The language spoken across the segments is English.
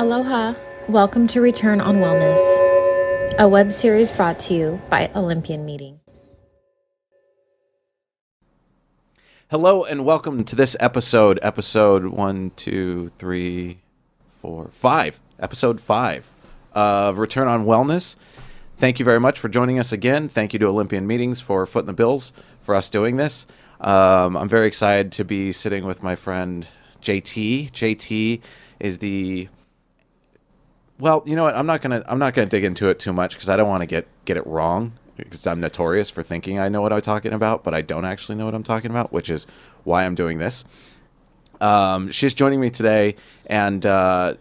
Aloha. Welcome to Return on Wellness, a web series brought to you by Olympian Meeting. Hello and welcome to this episode 5, episode 5 of Return on Wellness. Thank you very much for joining us again. Thank you to Olympian Meetings for footing the bills for us doing this. I'm very excited to be sitting with my friend JT. JT is well, you know what? I'm not gonna dig into it too much because I don't want to get it wrong, because I'm notorious for thinking I know what I'm talking about, but I don't actually know what I'm talking about, which is why I'm doing this. She's joining me today, and I'm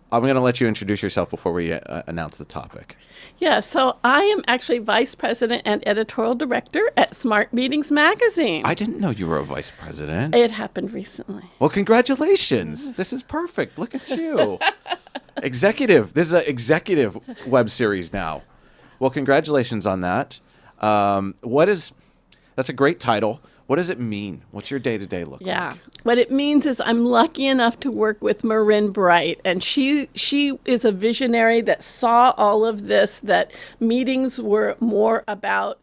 going to let you introduce yourself before we announce the topic. Yeah, so I am actually vice president and editorial director at Smart Meetings Magazine. I didn't know you were a vice president. It happened recently. Well, congratulations. This is perfect. Look at you. Executive. This is an executive web series now. Well, congratulations on that. That's a great title. What does it mean? What's your day-to-day look like? Yeah. What it means is I'm lucky enough to work with Marin Bright, and she is a visionary that saw all of this, that meetings were more about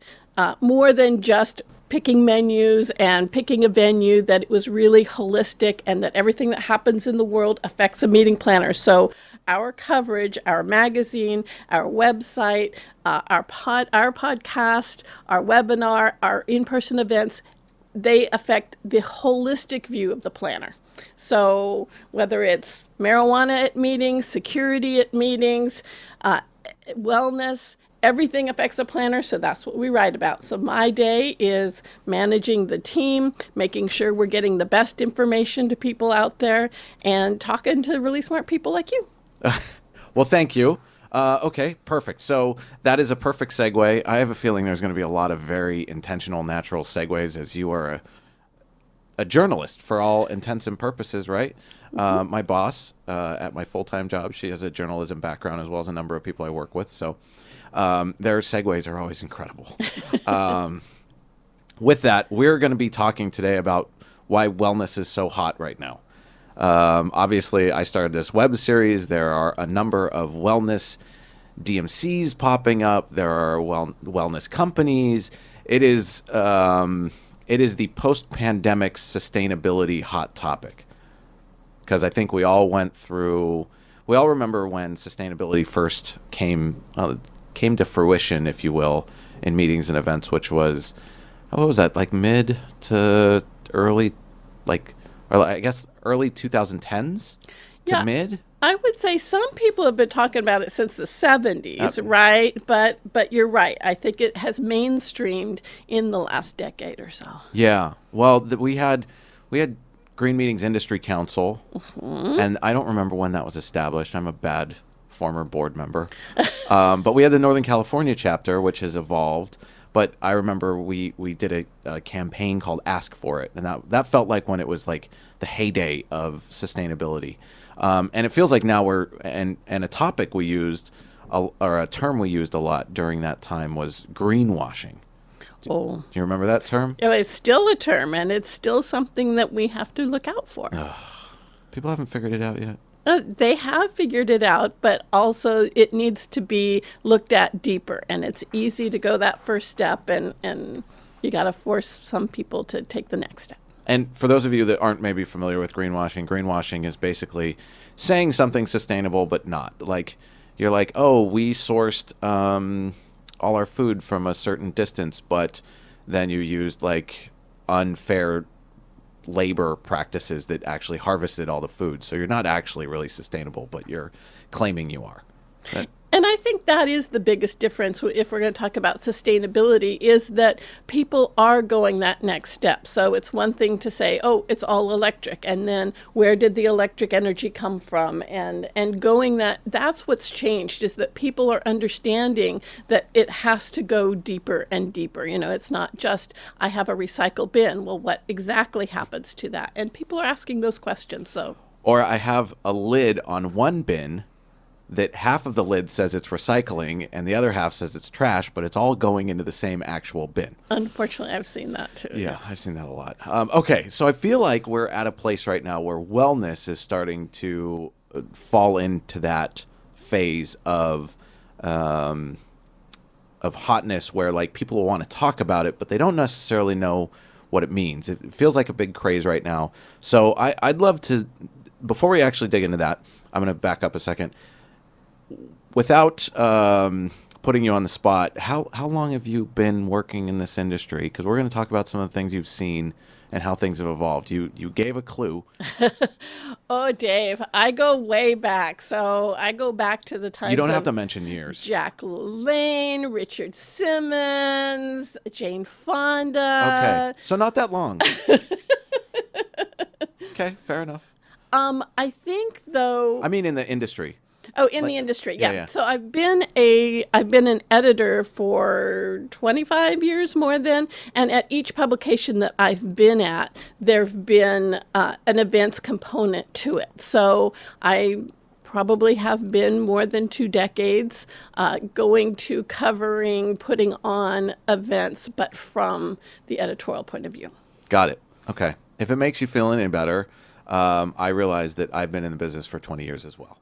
more than just picking menus and picking a venue, that it was really holistic and that everything that happens in the world affects a meeting planner. So our coverage, our magazine, our website, our podcast, our webinar, our in-person events, they affect the holistic view of the planner. So whether it's marijuana at meetings, security at meetings, wellness, everything affects a planner, so that's what we write about. So my day is managing the team, making sure we're getting the best information to people out there, and talking to really smart people like you. Well, thank you. Okay, perfect. So that is a perfect segue. I have a feeling there's going to be a lot of very intentional, natural segues, as you are a journalist for all intents and purposes, right? Mm-hmm. My boss at my full-time job, she has a journalism background as well as a number of people I work with. So their segues are always incredible. With that, we're going to be talking today about why wellness is so hot right now. Obviously, I started this web series. There are a number of wellness DMCs popping up. There are wellness companies. It is the post-pandemic sustainability hot topic, because I think we all remember when sustainability first came to fruition, if you will, in meetings and events, which was, what was that, like mid to early, I guess early 2010s to mid? I would say some people have been talking about it since the 70s, right? But you're right. I think it has mainstreamed in the last decade or so. Yeah. Well, we had Green Meetings Industry Council, and I don't remember when that was established. I'm a bad former board member. But we had the Northern California chapter, which has evolved. But I remember we did a campaign called Ask For It, and that felt like when it was like the heyday of sustainability. And it feels like now and a topic we used, or a term we used a lot during that time, was greenwashing. Do you remember that term? It's still a term, and it's still something that we have to look out for. People haven't figured it out yet. They have figured it out, but also it needs to be looked at deeper. And it's easy to go that first step, and you got to force some people to take the next step. And for those of you that aren't maybe familiar with greenwashing is basically saying something sustainable but not. Like, you're like, oh, we sourced all our food from a certain distance, but then you used like unfair labor practices that actually harvested all the food. So you're not actually really sustainable, but you're claiming you are. And I think that is the biggest difference if we're going to talk about sustainability, is that people are going that next step. So it's one thing to say, oh, it's all electric, and then where did the electric energy come from? And going that's what's changed, is that people are understanding that it has to go deeper and deeper. You know, it's not just, I have a recycle bin. Well, what exactly happens to that? And people are asking those questions. Or I have a lid on one bin that half of the lid says it's recycling and the other half says it's trash, but it's all going into the same actual bin. Unfortunately, I've seen that too. Yeah, I've seen that a lot. Okay, so I feel like we're at a place right now where wellness is starting to fall into that phase of hotness where like people will want to talk about it, but they don't necessarily know what it means. It feels like a big craze right now. So I'd love to, before we actually dig into that, I'm going to back up a second. Without putting you on the spot, how long have you been working in this industry? Because we're going to talk about some of the things you've seen and how things have evolved. You gave a clue. Oh, Dave, I go way back. So I go back to the times You don't have of to mention years. Jack LaLanne, Richard Simmons, Jane Fonda. Okay, so not that long. Okay, fair enough. I think though. I mean, in the industry. Oh, in the industry, yeah. yeah. So I've been an editor for 25 years more than, and at each publication that I've been at, there've been an events component to it. So I probably have been more than 2 decades going to covering, putting on events, but from the editorial point of view. Got it. Okay. If it makes you feel any better, I realize that I've been in the business for 20 years as well.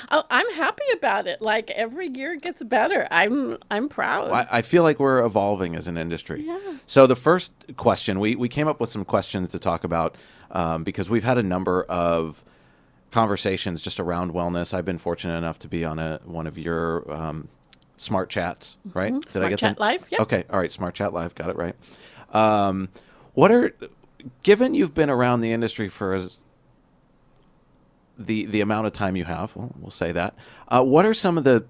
Oh, I'm happy about it. Like every year it gets better. I'm proud. I feel like we're evolving as an industry. Yeah. So the first question, we came up with some questions to talk about because we've had a number of conversations just around wellness. I've been fortunate enough to be on one of your Smart Chats, right? Did Smart Chat Live, yeah. Okay, all right, Smart Chat Live, got it right. Given you've been around the industry for the amount of time you have, we'll say that, what are some of the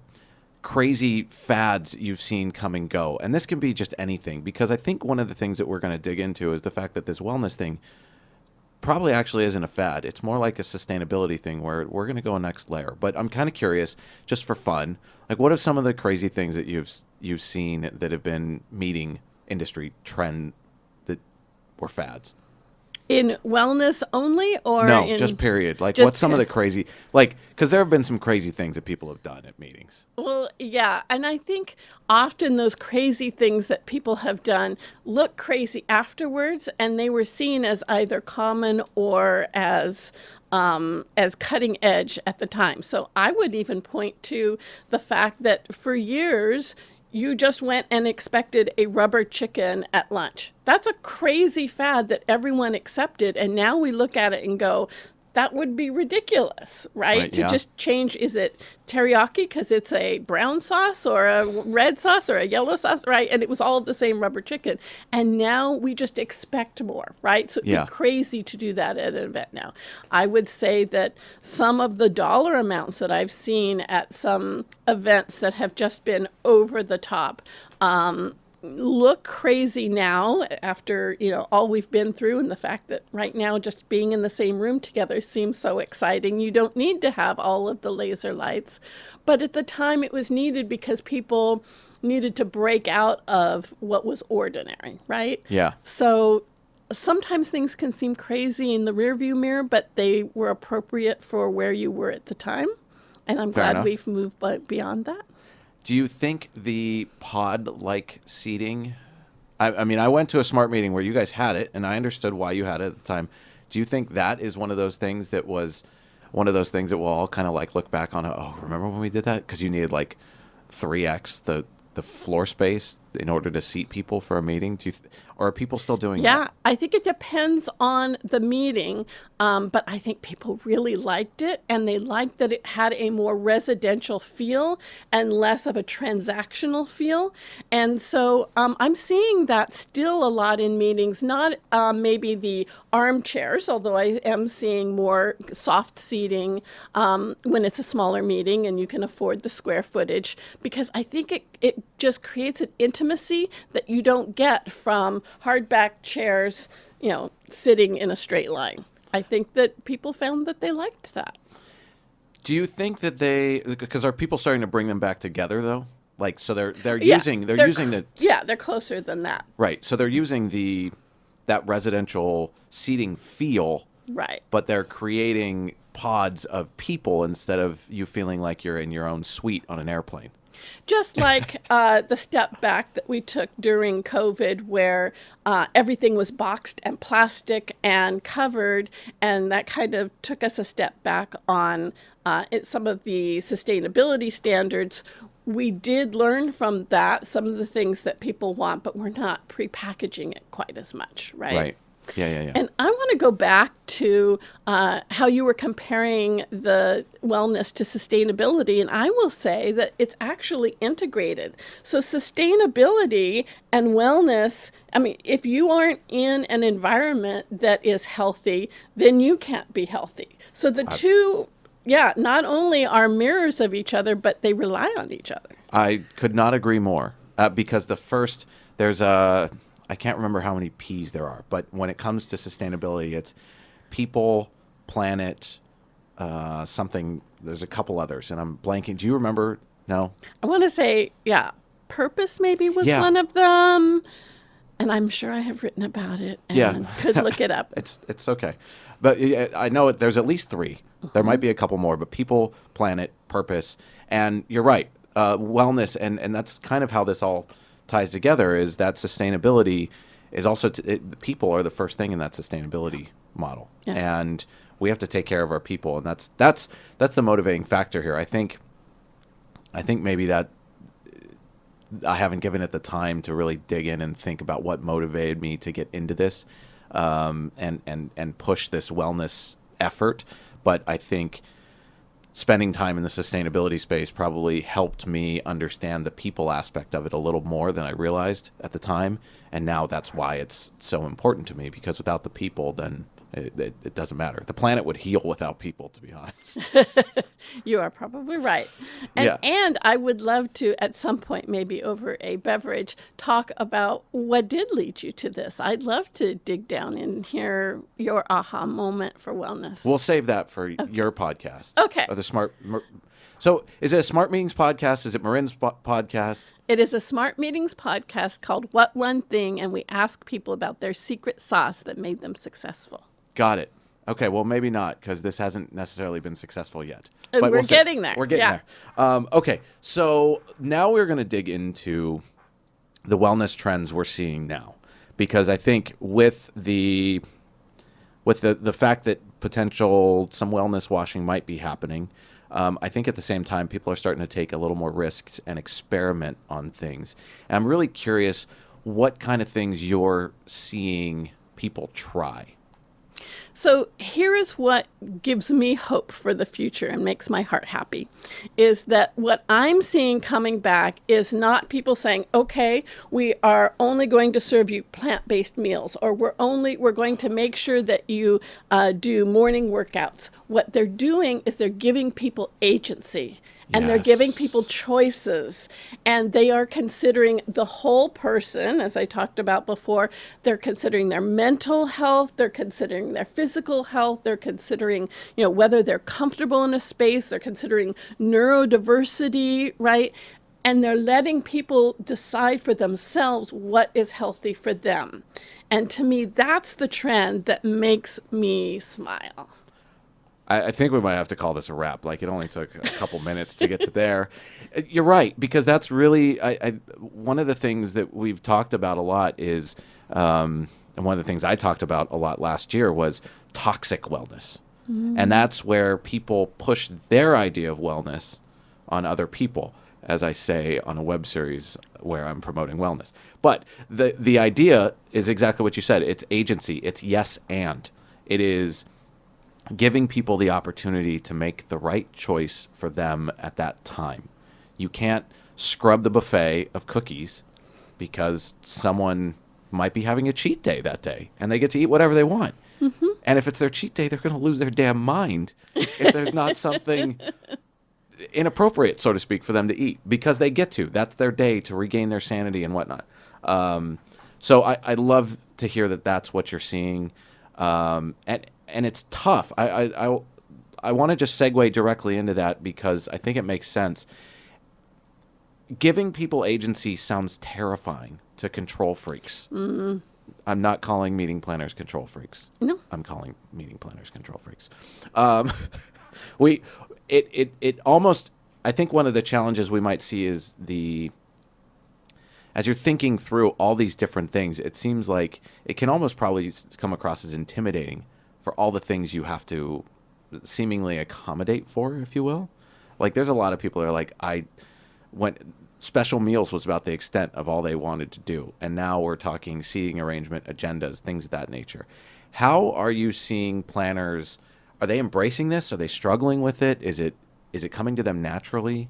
crazy fads you've seen come and go? And this can be just anything, because I think one of the things that we're going to dig into is the fact that this wellness thing probably actually isn't a fad. It's more like a sustainability thing where we're going to go a next layer. But I'm kind of curious, just for fun, like what are some of the crazy things that you've seen that have been meeting industry trend that were fads? In wellness only, or No, in just period. Like, just what's some of the crazy, like, because there have been some crazy things that people have done at meetings. Well, yeah, and I think often those crazy things that people have done look crazy afterwards, and they were seen as either common or as cutting edge at the time. So I would even point to the fact that for years you just went and expected a rubber chicken at lunch. That's a crazy fad that everyone accepted, and now we look at it and go, that would be ridiculous, right? To yeah. just change, is it teriyaki because it's a brown sauce or a red sauce or a yellow sauce, right? And it was all the same rubber chicken. And now we just expect more, right? So it'd Yeah. be crazy to do that at an event now. I would say that some of the dollar amounts that I've seen at some events that have just been over the top, look crazy now after all we've been through, and the fact that right now just being in the same room together seems so exciting. You don't need to have all of the laser lights, but at the time it was needed because people needed to break out of what was ordinary, right? Yeah. So sometimes things can seem crazy in the rearview mirror, but they were appropriate for where you were at the time, and I'm Fair glad enough. we've moved beyond that. Do you think the pod-like seating, I mean, I went to a smart meeting where you guys had it, and I understood why you had it at the time. Do you think that is one of those things that was one of those things that we'll all kind of like look back on, oh, remember when we did that? Because you needed like 3x the floor space in order to seat people for a meeting? Or are people still doing that? Yeah, I think it depends on the meeting, but I think people really liked it, and they liked that it had a more residential feel and less of a transactional feel. And so I'm seeing that still a lot in meetings, not maybe the armchairs, although I am seeing more soft seating when it's a smaller meeting and you can afford the square footage, because I think it just creates an intimacy that you don't get from hardback chairs, sitting in a straight line. I think that people found that they liked that. Do you think that because are people starting to bring them back together though? Like, so they're Yeah, using they're the they're closer than that. right. So they're using that residential seating feel, Right. but they're creating pods of people instead of you feeling like you're in your own suite on an airplane. Just like the step back that we took during COVID, where everything was boxed and plastic and covered, and that kind of took us a step back on some of the sustainability standards. We did learn from that some of the things that people want, but we're not prepackaging it quite as much, right? Right. Yeah. And I want to go back to how you were comparing the wellness to sustainability. And I will say that it's actually integrated. So, sustainability and wellness, I mean, if you aren't in an environment that is healthy, then you can't be healthy. So, the two, not only are mirrors of each other, but they rely on each other. I could not agree more because there's I can't remember how many P's there are, but when it comes to sustainability, it's people, planet, something. There's a couple others, and I'm blanking. Do you remember? No? I want to say, purpose maybe was Yeah. one of them. And I'm sure I have written about it and could look it up. It's okay. But I know there's at least three. There might be a couple more, but people, planet, purpose. And you're right, wellness, and that's kind of how this all ties together, is that sustainability is also, the people are the first thing in that sustainability model. Yeah. And we have to take care of our people. And that's the motivating factor here. I think maybe that I haven't given it the time to really dig in and think about what motivated me to get into this and push this wellness effort. But I think spending time in the sustainability space probably helped me understand the people aspect of it a little more than I realized at the time. And now that's why it's so important to me, because without the people, then it doesn't matter. The planet would heal without people, to be honest. You are probably right. And I would love to, at some point, maybe over a beverage, talk about what did lead you to this. I'd love to dig down and hear your aha moment for wellness. We'll save that for your podcast. Okay. Or the So is it a Smart Meetings podcast? Is it Marin's podcast? It is a Smart Meetings podcast called What One Thing, and we ask people about their secret sauce that made them successful. Got it. Okay, well, maybe not, because this hasn't necessarily been successful yet. We're we'll see. getting there. We're getting there. Okay, so now we're going to dig into the wellness trends we're seeing now, because I think with the fact that potential some wellness washing might be happening, I think at the same time people are starting to take a little more risks and experiment on things. And I'm really curious what kind of things you're seeing people try. So here is what gives me hope for the future and makes my heart happy, is that what I'm seeing coming back is not people saying, okay, we are only going to serve you plant-based meals, or we're going to make sure that you do morning workouts. What they're doing is they're giving people agency. And they're giving people choices, and they are considering the whole person, as I talked about before. They're considering their mental health, they're considering their physical health, they're considering, whether they're comfortable in a space, they're considering neurodiversity, right? And they're letting people decide for themselves what is healthy for them. And to me, that's the trend that makes me smile. I think we might have to call this a wrap. Like, it only took a couple minutes to get to there. You're right, because that's really one of the things that we've talked about a lot is, and one of the things I talked about a lot last year was toxic wellness. Mm-hmm. And that's where people push their idea of wellness on other people, as I say on a web series where I'm promoting wellness. But the idea is exactly what you said. It's agency. It's yes and. It is giving people the opportunity to make the right choice for them at that time. You can't scrub the buffet of cookies because someone might be having a cheat day that day and they get to eat whatever they want. Mm-hmm. And if it's their cheat day, they're going to lose their damn mind if there's not something inappropriate, so to speak, for them to eat, because they get to. That's their day to regain their sanity and whatnot. So I love to hear that that's what you're seeing. And it's tough. I want to just segue directly into that because I think it makes sense. Giving people agency sounds terrifying to control freaks. Mm-hmm. I'm not calling meeting planners control freaks. No. I'm calling meeting planners control freaks. It almost I think one of the challenges we might see is as you're thinking through all these different things, it seems like it can almost probably come across as intimidating for all the things you have to seemingly accommodate for, if you will. Like, there's a lot of people who are like, special meals was about the extent of all they wanted to do. And now we're talking seating arrangement, agendas, things of that nature. How are you seeing planners? Are they embracing this? Are they struggling with it? Is it coming to them naturally?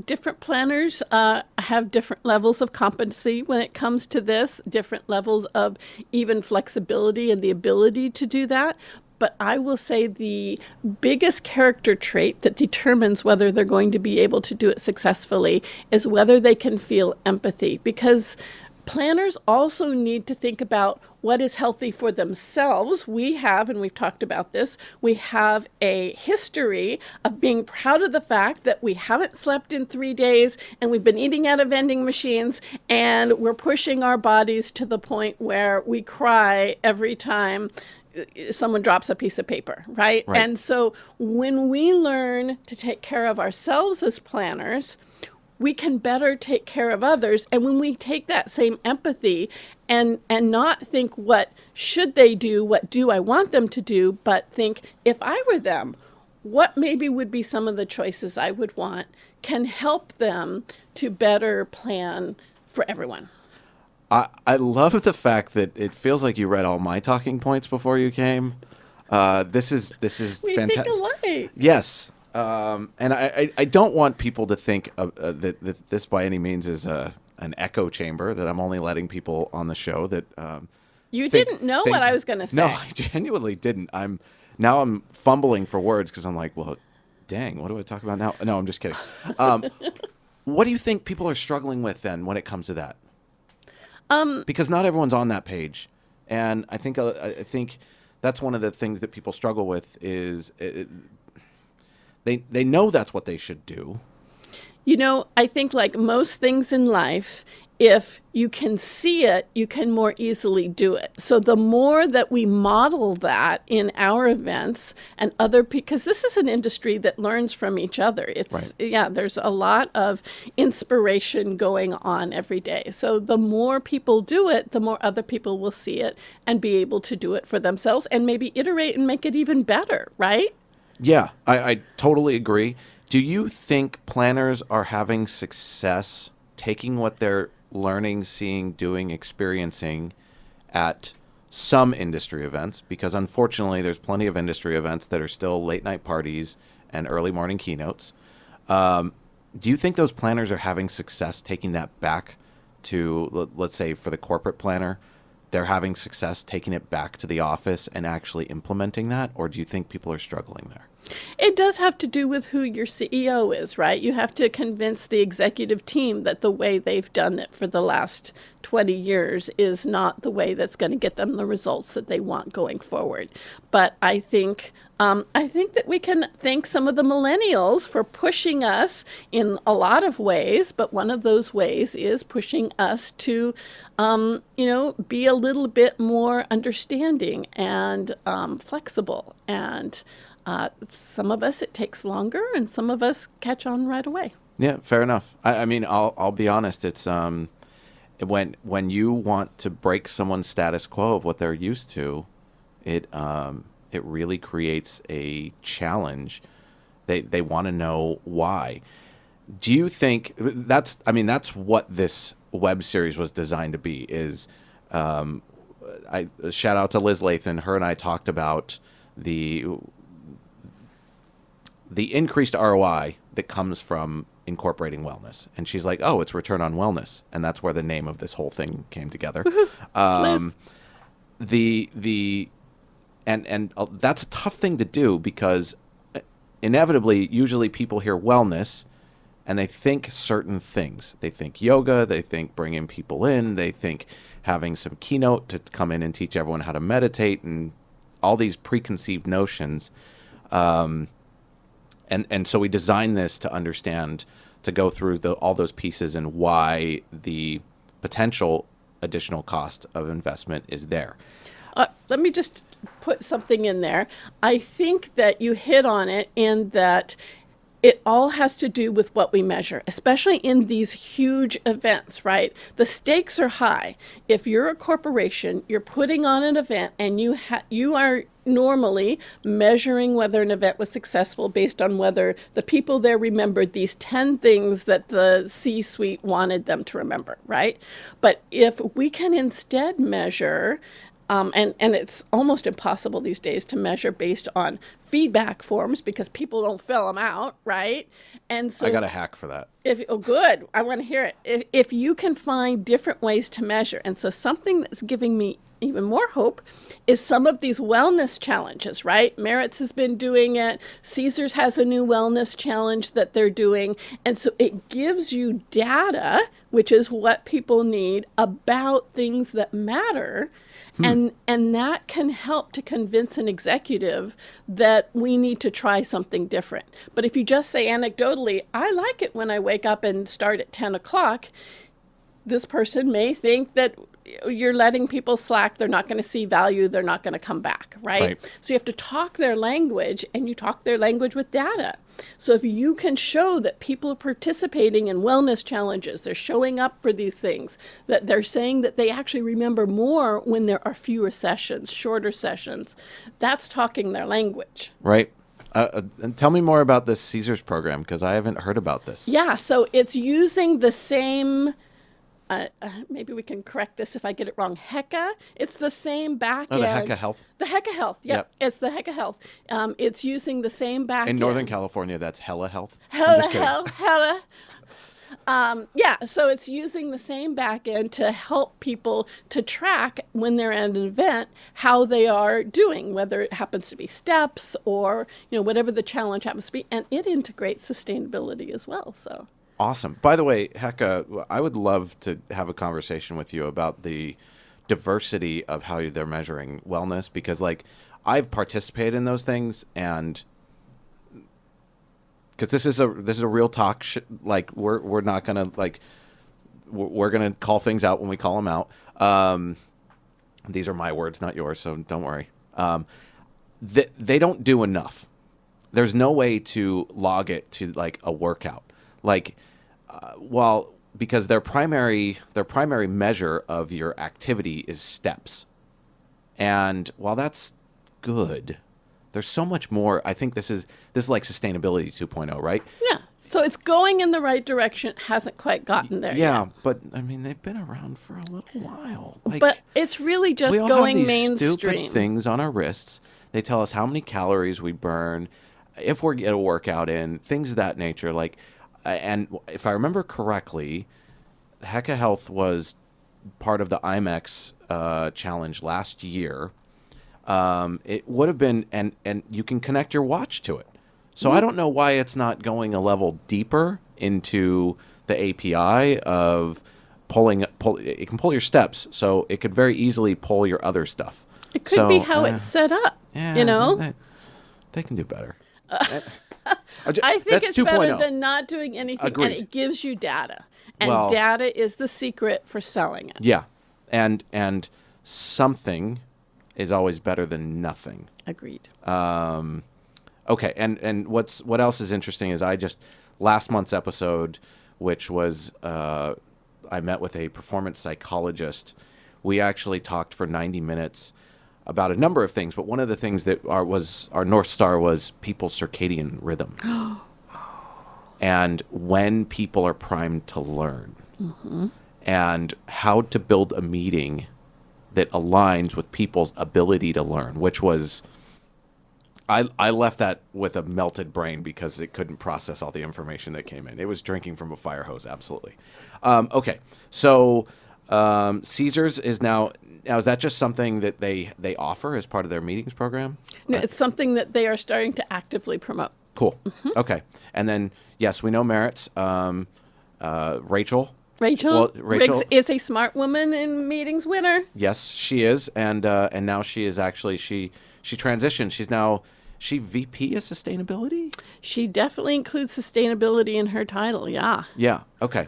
Different planners have different levels of competency when it comes to this, different levels of even flexibility and the ability to do that. But I will say the biggest character trait that determines whether they're going to be able to do it successfully is whether they can feel empathy, because planners also need to think about what is healthy for themselves. We have, and we've talked about this, we have a history of being proud of the fact that we haven't slept in 3 days and we've been eating out of vending machines, and we're pushing our bodies to the point where we cry every time someone drops a piece of paper, right? And so when we learn to take care of ourselves as planners, we can better take care of others. And when we take that same empathy and not think, what should they do? What do I want them to do? But think, if I were them, what maybe would be some of the choices I would want, can help them to better plan for everyone. I love the fact that it feels like you read all my talking points before you came. This is We fantastic. think alike. Yes. And I don't want people to think that this by any means is an echo chamber, that I'm only letting people on the show that You didn't know what I was going to say. No, I genuinely didn't. I'm fumbling for words because I'm like, well, dang, what do I talk about now? No, I'm just kidding. What do you think people are struggling with then when it comes to that? Because not everyone's on that page, and I think that's one of the things that people struggle with is they know that's what they should do. I think like most things in life, if you can see it, you can more easily do it. So the more that we model that in our events and because this is an industry that learns from each other. There's a lot of inspiration going on every day. So the more people do it, the more other people will see it and be able to do it for themselves and maybe iterate and make it even better, right? Yeah, I totally agree. Do you think planners are having success taking what they're learning, seeing, doing, experiencing at some industry events? Because unfortunately, there's plenty of industry events that are still late night parties and early morning keynotes. Do you think those planners are having success taking that back to, let's say, for the corporate planner, they're having success taking it back to the office and actually implementing that? Or do you think people are struggling there? It does have to do with who your CEO is, right? You have to convince the executive team that the way they've done it for the last 20 years is not the way that's going to get them the results that they want going forward. But I think that we can thank some of the millennials for pushing us in a lot of ways, but one of those ways is pushing us to, be a little bit more understanding and flexible. And some of us, it takes longer, and some of us catch on right away. Yeah, fair enough. I mean, I'll be honest. It's when you want to break someone's status quo of what they're used to, it really creates a challenge. They want to know why. Do you think that's what this web series was designed to be? Is I shout out to Liz Lathan. Her and I talked about the increased ROI that comes from incorporating wellness. And she's like, oh, it's return on wellness. And that's where the name of this whole thing came together. Liz. And that's a tough thing to do because inevitably, usually people hear wellness and they think certain things. They think yoga, they think bringing people in, they think having some keynote to come in and teach everyone how to meditate, and all these preconceived notions. And so we designed this to understand, to go through all those pieces and why the potential additional cost of investment is there. Let me just put something in there. I think that you hit on it in that it all has to do with what we measure, especially in these huge events, right? The stakes are high. If you're a corporation, you're putting on an event, and you are normally measuring whether an event was successful based on whether the people there remembered these 10 things that the C-suite wanted them to remember, right? But if we can instead measure, and it's almost impossible these days to measure based on feedback forms because people don't fill them out, right? And so I got a hack for that. Good, I want to hear it. If you can find different ways to measure, and so something that's giving me even more hope is some of these wellness challenges, right? Merit's has been doing it. Caesars has a new wellness challenge that they're doing. And so it gives you data, which is what people need about things that matter. And that can help to convince an executive that we need to try something different. But if you just say anecdotally, I like it when I wake up and start at 10 o'clock, this person may think that you're letting people slack. They're not going to see value. They're not going to come back, right? So you have to talk their language, and you talk their language with data. So if you can show that people are participating in wellness challenges, they're showing up for these things, that they're saying that they actually remember more when there are fewer sessions, shorter sessions, that's talking their language. Right. And tell me more about this Caesars program, because I haven't heard about this. Yeah, so it's using the same... maybe we can correct this if I get it wrong. HECA, it's the same back end. Oh, the HECA Health? The HECA Health, yep. It's the HECA Health. It's using the same back end. In Northern California, that's Hella Health? I'm just kidding. Hella. So it's using the same back end to help people to track when they're at an event how they are doing, whether it happens to be steps or whatever the challenge happens to be, and it integrates sustainability as well. So. Awesome. By the way, Hecka, I would love to have a conversation with you about the diversity of how they're measuring wellness, because I've participated in those things, and because this is a real talk. We're not gonna we're gonna call things out when we call them out. These are my words, not yours, so don't worry. They don't do enough. There's no way to log it to a workout. Because their primary measure of your activity is steps. And while that's good, there's so much more. I think this is like sustainability 2.0, right? Yeah. So it's going in the right direction. It hasn't quite gotten there yet. But I mean, they've been around for a little while. But it's really just we all going have these mainstream. Stupid things on our wrists. They tell us how many calories we burn, if we get a workout in, things of that nature. And if I remember correctly, HECA Health was part of the IMEX challenge last year. It would have been, and you can connect your watch to it. So I don't know why it's not going a level deeper into the API of it can pull your steps, so it could very easily pull your other stuff. It could be how it's set up, They can do better. I think that's it's 2.0. better than not doing anything. Agreed. And it gives you data. And data is the secret for selling it. Yeah. And something is always better than nothing. Agreed. Okay. And what else is interesting is last month's episode, which was I met with a performance psychologist. We actually talked for 90 minutes about a number of things, but one of the things that was our North Star was people's circadian rhythms. And when people are primed to learn, and how to build a meeting that aligns with people's ability to learn, which was, I left that with a melted brain because it couldn't process all the information that came in. It was drinking from a fire hose, absolutely. Okay, so Caesars is now, is that just something that they offer as part of their meetings program? No, it's something that they are starting to actively promote. Cool. Okay. And then, yes, we know Merit's. Rachel. Rachel Rachel Riggs is a smart woman in meetings winner. Yes, she is. And now she is actually, she transitioned. She's VP of Sustainability? She definitely includes sustainability in her title, yeah. Yeah, okay.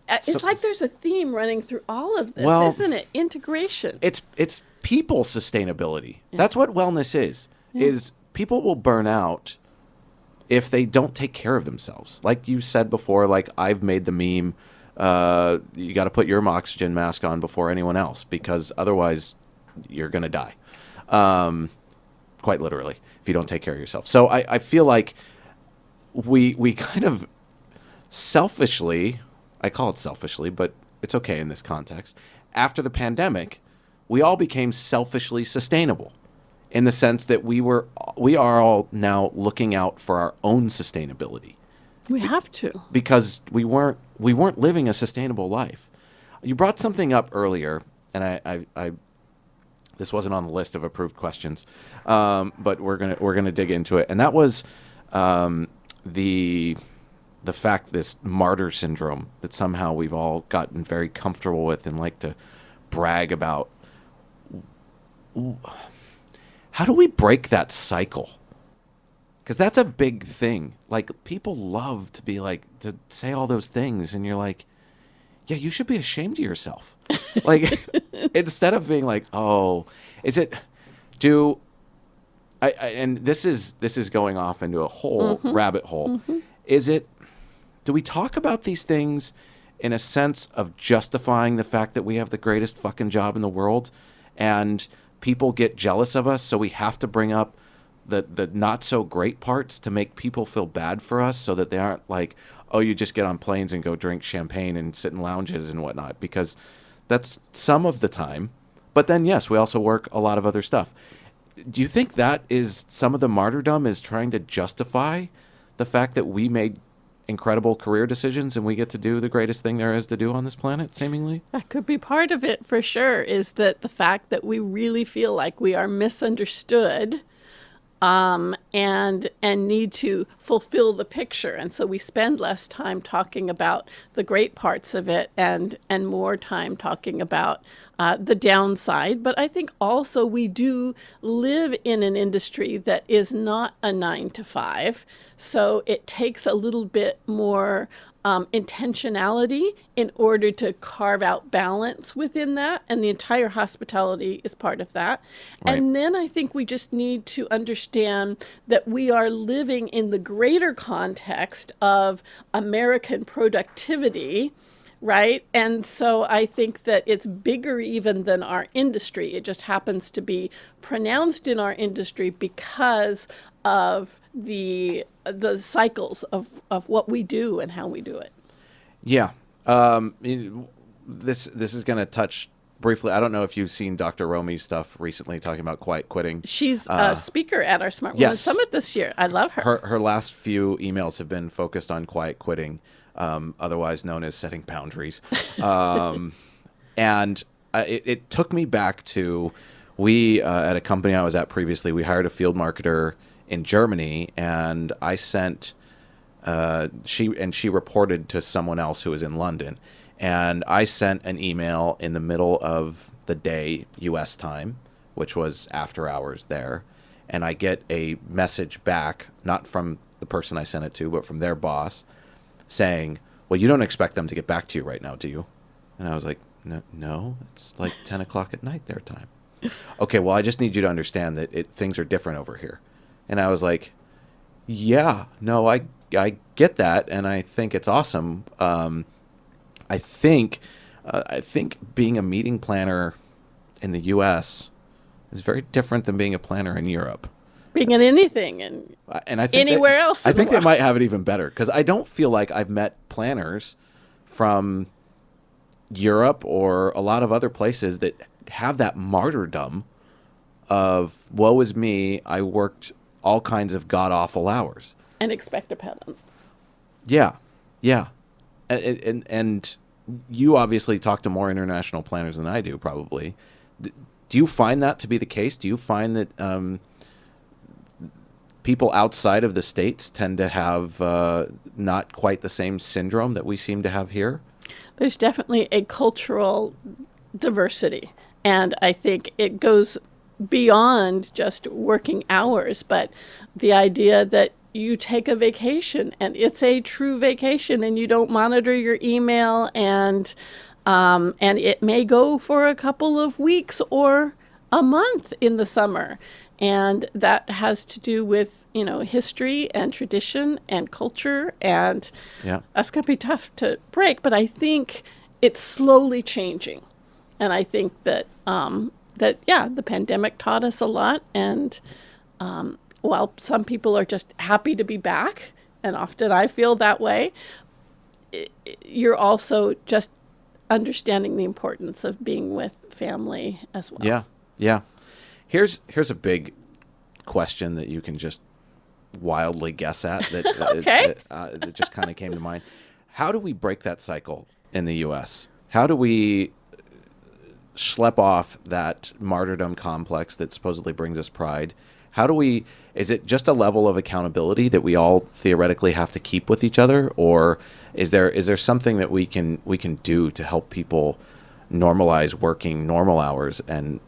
It's like there's a theme running through all of this, isn't it? Integration. It's people sustainability. Yeah. That's what wellness is people will burn out if they don't take care of themselves. Like you said before, like I've made the meme, you got to put your oxygen mask on before anyone else, because otherwise you're going to die. Quite literally, if you don't take care of yourself. So I feel like we kind of selfishly, I call it selfishly, but it's okay in this context, after the pandemic, we all became selfishly sustainable, in the sense that we are all now looking out for our own sustainability, We have to. because we weren't living a sustainable life. You brought something up earlier, and I this wasn't on the list of approved questions, but we're gonna dig into it, and that was the fact, this martyr syndrome that somehow we've all gotten very comfortable with and like to brag about. How do we break that cycle? Because that's a big thing. Like, people love to be like, to say all those things, and you're like, yeah, you should be ashamed of yourself. Like, instead of being like, oh, is it, do I and this is going off into a whole rabbit hole. Is it, do we talk about these things in a sense of justifying the fact that we have the greatest fucking job in the world, and people get jealous of us, so we have to bring up the not so great parts to make people feel bad for us, so that they aren't like, oh, you just get on planes and go drink champagne and sit in lounges and whatnot, because that's some of the time. But then, yes, we also work a lot of other stuff. Do you think that is some of the martyrdom, is trying to justify the fact that we made incredible career decisions and we get to do the greatest thing there is to do on this planet, seemingly? That could be part of it, for sure, is that the fact that we really feel like we are misunderstood, and need to fulfill the picture. And so we spend less time talking about the great parts of it, and more time talking about the downside. But I think also we do live in an industry that is not a 9 to 5. So it takes a little bit more intentionality in order to carve out balance within that. And the entire hospitality is part of that. Right. And then I think we just need to understand that we are living in the greater context of American productivity, right? And so I think that it's bigger even than our industry. It just happens to be pronounced in our industry because of the cycles of what we do and how we do it. Yeah. This is going to touch briefly. I don't know if you've seen Dr. Romy's stuff recently talking about quiet quitting. She's a speaker at our Smart Women yes. Summit this year. I love her. Her last few emails have been focused on quiet quitting, otherwise known as setting boundaries. And it took me back to, we at a company I was at previously, we hired a field marketer in Germany, and I sent she reported to someone else who was in London, and I sent an email in the middle of the day US time, which was after hours there, and I get a message back, not from the person I sent it to, but from their boss, saying, well, you don't expect them to get back to you right now, do you? And I was like, no, it's like 10 o'clock at night their time. Okay, well, I just need you to understand that things are different over here. And I was like, yeah, no, I get that, and I think it's awesome. I think being a meeting planner in the U.S. is very different than being a planner in Europe. Being in anything and I think anywhere else. I think they might have it even better, because I don't feel like I've met planners from Europe or a lot of other places that have that martyrdom of, woe is me, I worked all kinds of god-awful hours. And expect a penance. Yeah. And you obviously talk to more international planners than I do, probably. Do you find that to be the case? Do you find that people outside of the States tend to have not quite the same syndrome that we seem to have here? There's definitely a cultural diversity. And I think it goes beyond just working hours, but the idea that you take a vacation and it's a true vacation and you don't monitor your email, and it may go for a couple of weeks or a month in the summer. And that has to do with, history and tradition and culture. And Yeah. that's going to be tough to break. But I think it's slowly changing. And I think that, the pandemic taught us a lot. And while some people are just happy to be back, and often I feel that way, you're also just understanding the importance of being with family as well. Yeah. Yeah. Here's a big question that you can just wildly guess at that Okay. that just kind of came to mind. How do we break that cycle in the U.S.? How do we schlep off that martyrdom complex that supposedly brings us pride? How do we? Is it just a level of accountability that we all theoretically have to keep with each other, or is there something that we can do to help people normalize working normal hours and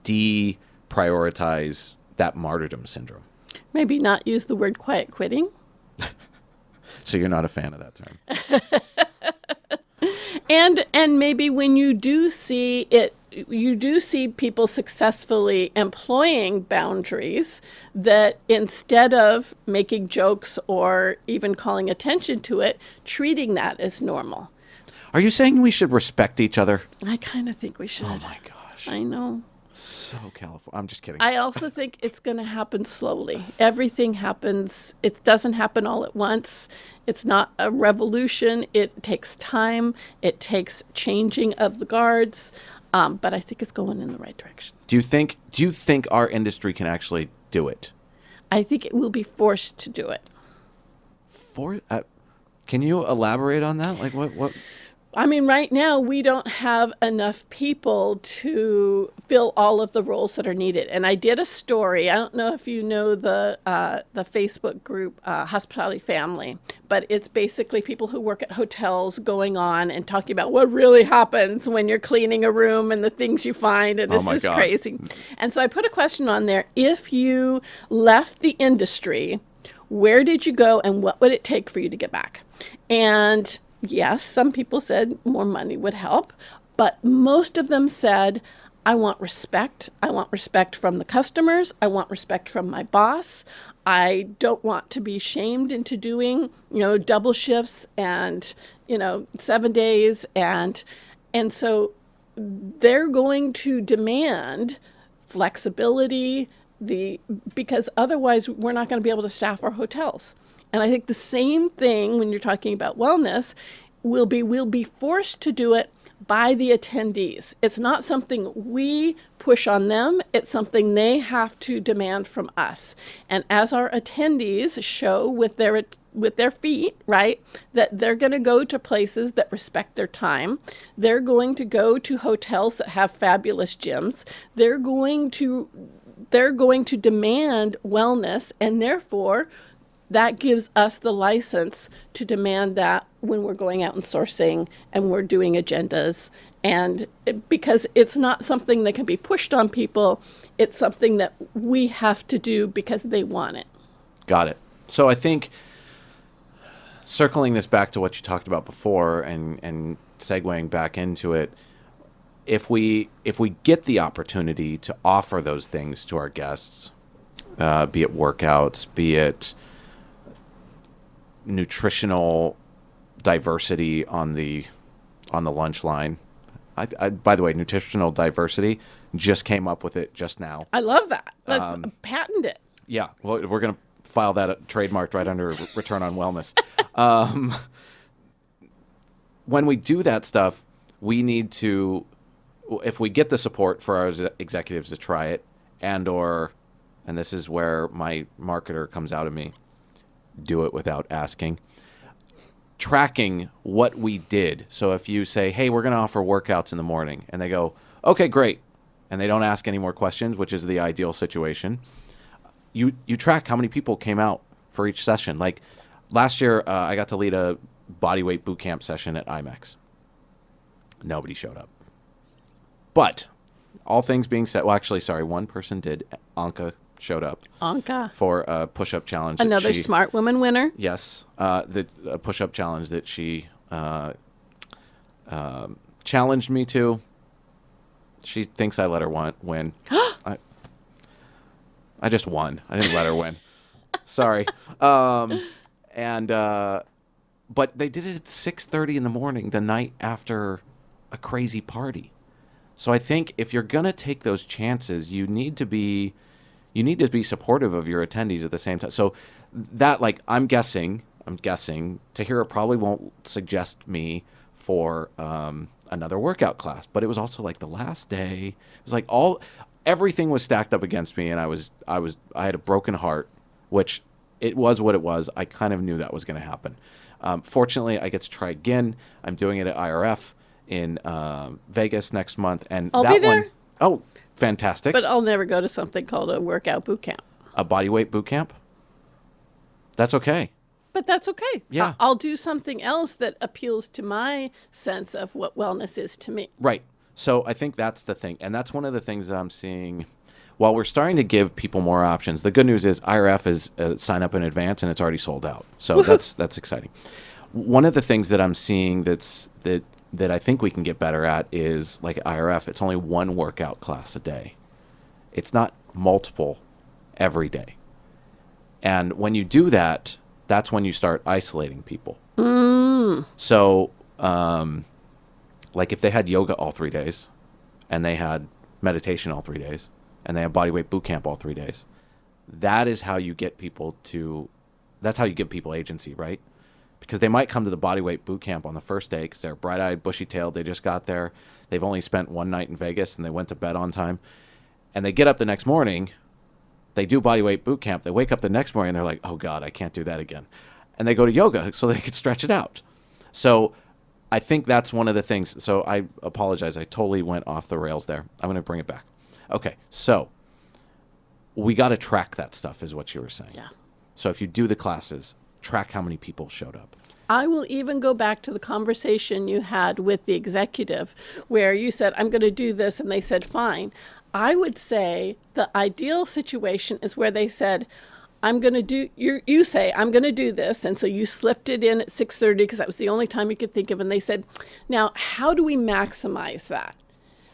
deprioritize that martyrdom syndrome? Maybe not use the word quiet quitting. So you're not a fan of that term. And maybe when you do see people successfully employing boundaries, that instead of making jokes or even calling attention to it, treating that as normal. Are you saying we should respect each other? I kind of think we should. Oh my gosh. I know. So California. I'm just kidding. I also think it's going to happen slowly. Everything happens. It doesn't happen all at once. It's not a revolution. It takes time. It takes changing of the guards. But I think it's going in the right direction. Do you think our industry can actually do it? I think it will be forced to do it. Can you elaborate on that? Like what? I mean, right now we don't have enough people to fill all of the roles that are needed. And I did a story. I don't know if you know the Facebook group Hospitality Family, but it's basically people who work at hotels going on and talking about what really happens when you're cleaning a room and the things you find, and it's my just God. crazy. And so I put a question on there: if you left the industry, where did you go, and what would it take for you to get back? And yes, some people said more money would help, but most of them said, I want respect. I want respect from the customers. I want respect from my boss. I don't want to be shamed into doing, double shifts and, 7 days. And so they're going to demand flexibility, because otherwise we're not going to be able to staff our hotels. And I think the same thing when you're talking about wellness, we'll be forced to do it by the attendees. It's not something we push on them. It's something they have to demand from us. And as our attendees show with their feet, right, that they're going to go to places that respect their time. They're going to go to hotels that have fabulous gyms. They're going to demand wellness, and therefore that gives us the license to demand that when we're going out and sourcing and we're doing agendas. And because it's not something that can be pushed on people, it's something that we have to do because they want it. Got it. So I think circling this back to what you talked about before and segueing back into it, if we get the opportunity to offer those things to our guests, be it workouts, be it nutritional diversity on the lunch line. I by the way, nutritional diversity, just came up with it just now. I love that. Let's patent it. Yeah, well, we're going to file that trademarked right under return on wellness. When we do that stuff, we need to, if we get the support for our executives to try it, and this is where my marketer comes out of me, do it without asking. Tracking what we did. So if you say, hey, we're going to offer workouts in the morning, and they go, okay, great, and they don't ask any more questions, which is the ideal situation, you track how many people came out for each session. Like last year, I got to lead a bodyweight boot camp session at IMAX. Nobody showed up. But all things being said, well, actually, sorry, one person did. Anka showed up. Anka. For a push-up challenge. Another Smart Woman winner. Yes. The push-up challenge that she challenged me to. She thinks I let her win. I just won. I didn't let her win. Sorry. And but they did it at 6:30 in the morning, the night after a crazy party. So I think if you're gonna take those chances, you need to be supportive of your attendees at the same time. So that, like, I'm guessing Tahira probably won't suggest me for another workout class, but it was also like the last day. It was like everything was stacked up against me, and I had a broken heart, which it was what it was. I kind of knew that was going to happen. Fortunately, I get to try again. I'm doing it at IRF in Vegas next month, and I'll that be there. one, oh, fantastic! But I'll never go to something called a workout boot camp. A bodyweight boot camp. That's okay. But that's okay. Yeah. I'll do something else that appeals to my sense of what wellness is to me. Right. So I think that's the thing. And that's one of the things that I'm seeing. While we're starting to give people more options, the good news is IRF is sign up in advance and it's already sold out. So that's exciting. One of the things that I'm seeing that I think we can get better at is, like, at IRF, it's only one workout class a day. It's not multiple every day. And when you do that, that's when you start isolating people. So, like, if they had yoga all 3 days, and they had meditation all 3 days, and they have bodyweight boot camp all 3 days, that is how you get people that's how you give people agency, right? Because they might come to the bodyweight boot camp on the first day because they're bright-eyed, bushy-tailed, they just got there, they've only spent one night in Vegas, and they went to bed on time, and they get up the next morning, they do bodyweight boot camp, they wake up the next morning, and they're like, oh God, I can't do that again. And they go to yoga so they can stretch it out. So I think that's one of the things. So I apologize. I totally went off the rails there. I'm going to bring it back. Okay. So we got to track that stuff, is what you were saying. Yeah. So if you do the classes, track how many people showed up. I will even go back to the conversation you had with the executive where you said, I'm going to do this, and they said, fine. I would say the ideal situation is where they said, I'm going to do, you say, I'm going to do this. And so you slipped it in at 6:30 because that was the only time you could think of. And they said, now, how do we maximize that?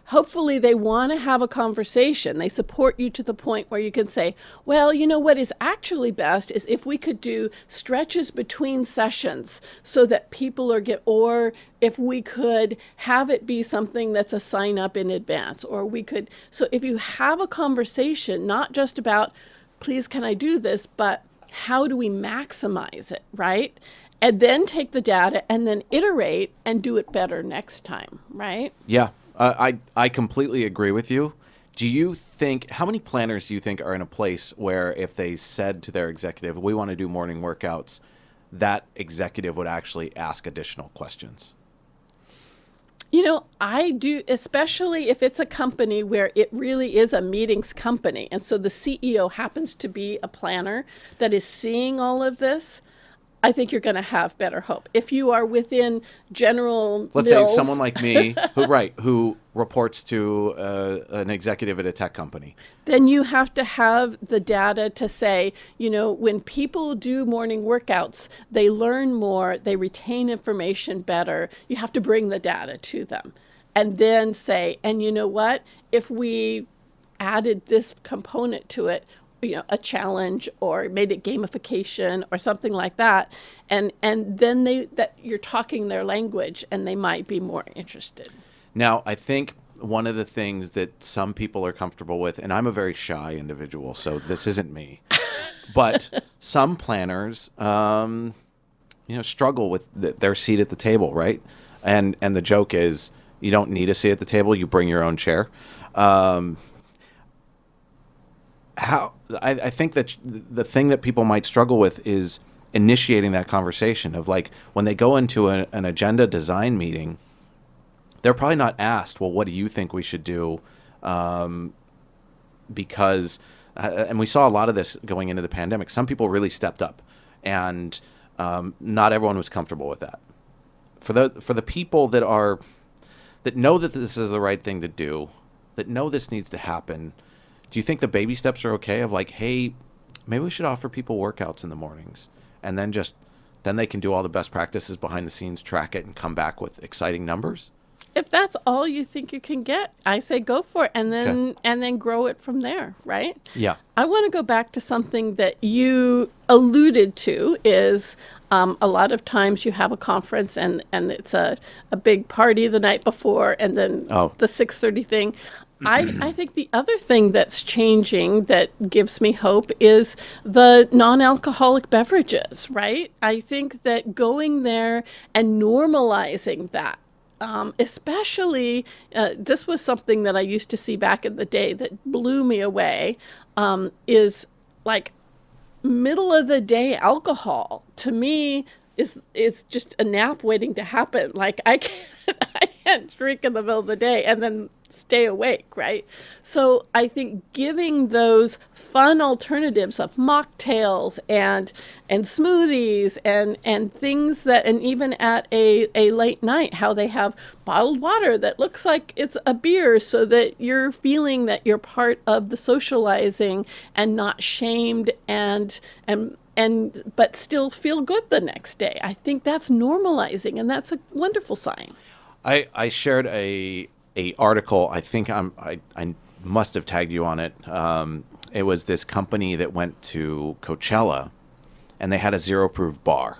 Hopefully they want to have a conversation. They support you to the point where you can say, well, you know what is actually best is if we could do stretches between sessions so that people or if we could have it be something that's a sign up in advance, or we could, so if you have a conversation, not just about, please, can I do this, but how do we maximize it, right? And then take the data and then iterate and do it better next time, right? Yeah. I completely agree with you. Do you think, how many planners do you think are in a place where if they said to their executive, we want to do morning workouts, that executive would actually ask additional questions? You know, I do, especially if it's a company where it really is a meetings company. And so the CEO happens to be a planner that is seeing all of this. I think you're going to have better hope. If you are within General Let's Mills, say someone like me, who reports to an executive at a tech company. then you have to have the data to say, you know, when people do morning workouts, they learn more, they retain information better. You have to bring the data to them and then say, and you know what, if we added this component to it, you know, a challenge or made it gamification or something like that, and then that you're talking their language and they might be more interested. Now, I think one of the things that some people are comfortable with, and I'm a very shy individual, so this isn't me, but some planners, struggle with their seat at the table, right? And the joke is, you don't need a seat at the table; you bring your own chair. I think that the thing that people might struggle with is initiating that conversation of, like, when they go into an agenda design meeting, they're probably not asked, well, what do you think we should do? Because, and we saw a lot of this going into the pandemic, some people really stepped up, and not everyone was comfortable with that. For the people that know that this is the right thing to do, that know this needs to happen, do you think the baby steps are okay of, like, hey, maybe we should offer people workouts in the mornings, and then they can do all the best practices behind the scenes, track it, and come back with exciting numbers? If that's all you think you can get, I say go for it, and then grow it from there, right? Yeah. I want to go back to something that you alluded to is a lot of times you have a conference and it's a big party the night before and then the 6:30 thing. I think the other thing that's changing that gives me hope is the non-alcoholic beverages, right? I think that going there and normalizing that, especially, this was something that I used to see back in the day that blew me away, is like middle of the day alcohol to me is just a nap waiting to happen. Like I can't drink in the middle of the day and then stay awake, right? So I think giving those fun alternatives of mocktails and smoothies and things that, and even at a late night, how they have bottled water that looks like it's a beer so that you're feeling that you're part of the socializing and not shamed and but still feel good the next day. I think that's normalizing, and that's a wonderful sign. I shared a article. I think I must have tagged you on it. It was this company that went to Coachella, and they had a zero proof bar,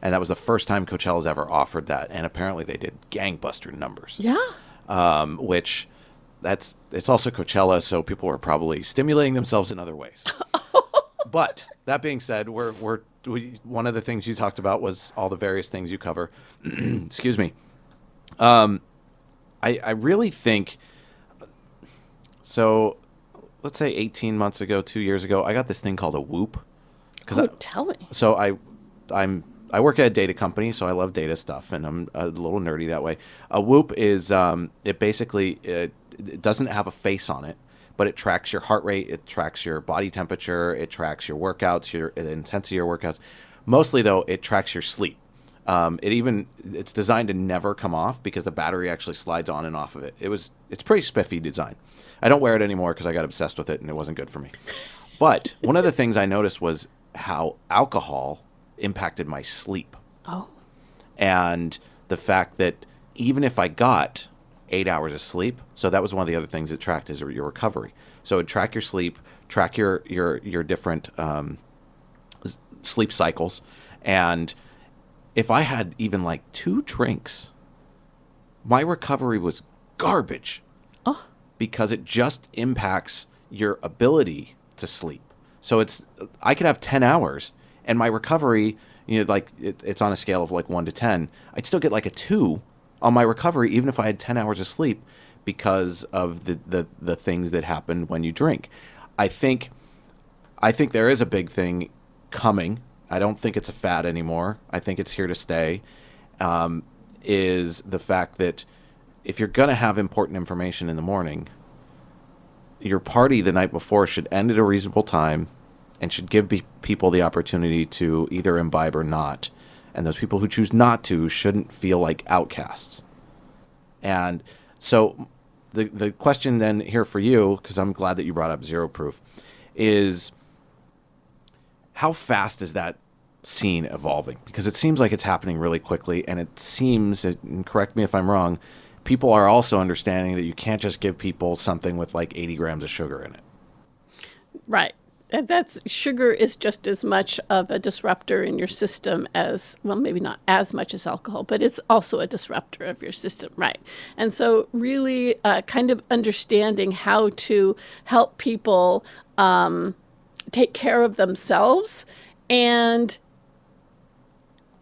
and that was the first time Coachella's ever offered that. And apparently they did gangbuster numbers. Yeah. Which it's also Coachella, so people were probably stimulating themselves in other ways. But that being said, one of the things you talked about was all the various things you cover. Excuse me. I really think, so let's say 18 months ago, 2 years ago, I got this thing called a Whoop. Tell me. So I work at a data company, so I love data stuff, and I'm a little nerdy that way. A Whoop is, it doesn't have a face on it, but it tracks your heart rate, it tracks your body temperature, it tracks your workouts, the intensity of your workouts. Mostly, though, it tracks your sleep. It's designed to never come off because the battery actually slides on and off of it. It's pretty spiffy design. I don't wear it anymore because I got obsessed with it and it wasn't good for me. But one of the things I noticed was how alcohol impacted my sleep. Oh. And the fact that even if I got 8 hours of sleep, so that was one of the other things it tracked is your recovery. So it track your sleep, track your different sleep cycles, and if I had even like 2 drinks, my recovery was garbage. Oh. Because it just impacts your ability to sleep. So I could have 10 hours and my recovery, like it's on a scale of like 1 to 10. I'd still get like a 2 on my recovery, even if I had 10 hours of sleep because of the things that happen when you drink. I think there is a big thing coming. I don't think it's a fad anymore. I think it's here to stay, is the fact that if you're going to have important information in the morning, your party the night before should end at a reasonable time and should give people the opportunity to either imbibe or not. And those people who choose not to shouldn't feel like outcasts. And so the question then here for you, because I'm glad that you brought up zero proof, is how fast is that scene evolving? Because it seems like it's happening really quickly, and it seems, and correct me if I'm wrong, people are also understanding that you can't just give people something with like 80 grams of sugar in it. Right. And sugar is just as much of a disruptor in your system as, well, maybe not as much as alcohol, but it's also a disruptor of your system, right? And so really kind of understanding how to help people take care of themselves. And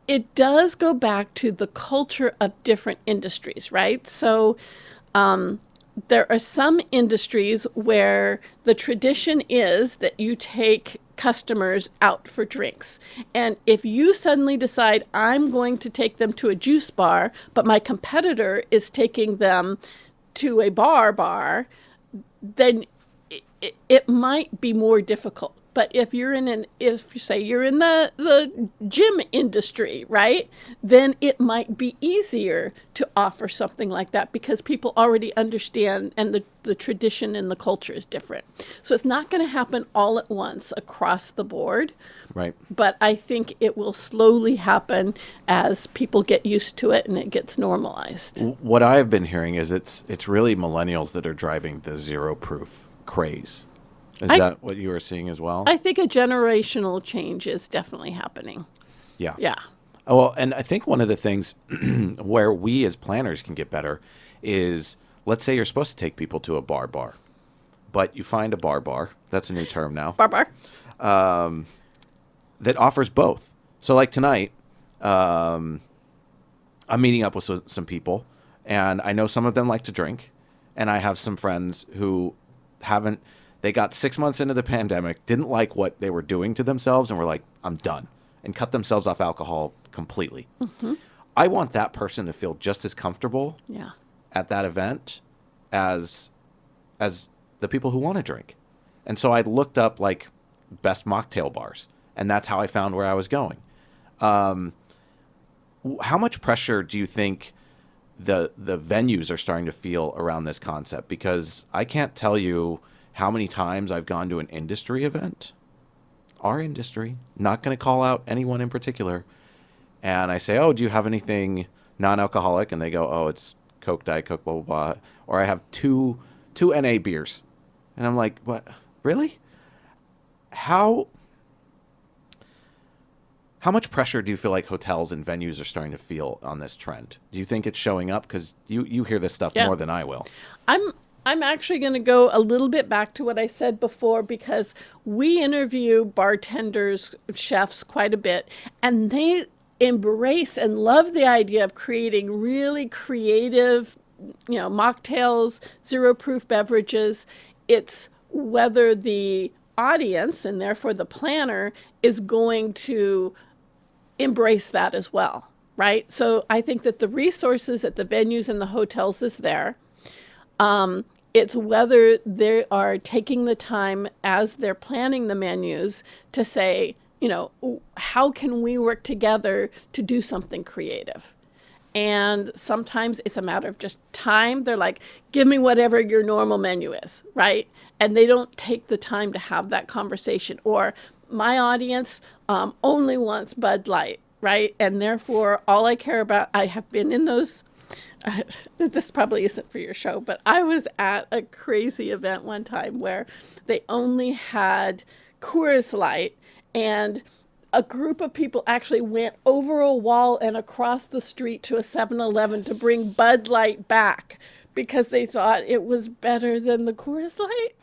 it does go back to the culture of different industries, right? So there are some industries where the tradition is that you take customers out for drinks. And if you suddenly decide, I'm going to take them to a juice bar, but my competitor is taking them to a bar, then it might be more difficult. But if you're if you say you're in the gym industry, right, then it might be easier to offer something like that because people already understand and the tradition and the culture is different. So it's not going to happen all at once across the board. Right. But I think it will slowly happen as people get used to it and it gets normalized. What I've been hearing is it's really millennials that are driving the zero proof craze. Is that what you are seeing as well? I think a generational change is definitely happening. Yeah. Yeah. Oh, well, and I think one of the things where we as planners can get better is, let's say you're supposed to take people to a bar, but you find a bar, that's a new term now, Bar. that offers both. So like tonight, I'm meeting up with some people, and I know some of them like to drink, and I have some friends who they got 6 months into the pandemic, didn't like what they were doing to themselves, and were like, I'm done, and cut themselves off alcohol completely. Mm-hmm. I want that person to feel just as comfortable at that event as the people who want to drink. And so I looked up like best mocktail bars, and that's how I found where I was going. How much pressure do you think the venues are starting to feel around this concept? Because I can't tell you how many times I've gone to an industry event, our industry, not going to call out anyone in particular, and I say, oh, do you have anything non-alcoholic? And they go, oh, it's Coke, Diet Coke, blah, blah, blah. Or I have two NA beers. And I'm like, what? Really? How much pressure do you feel like hotels and venues are starting to feel on this trend? Do you think it's showing up? Because you hear this stuff more than I will. I'm actually going to go a little bit back to what I said before because we interview bartenders, chefs quite a bit, and they embrace and love the idea of creating really creative, mocktails, zero proof beverages. It's whether the audience and therefore the planner is going to embrace that as well, right? So I think that the resources at the venues and the hotels is there. It's whether they are taking the time as they're planning the menus to say, how can we work together to do something creative? And sometimes it's a matter of just time. They're like, give me whatever your normal menu is, right? And they don't take the time to have that conversation. Or my audience only wants Bud Light, right? And therefore, all I care about, I have been in those, this probably isn't for your show, but I was at a crazy event one time where they only had Coors Light, and a group of people actually went over a wall and across the street to a 7-Eleven to bring Bud Light back because they thought it was better than the Coors Light.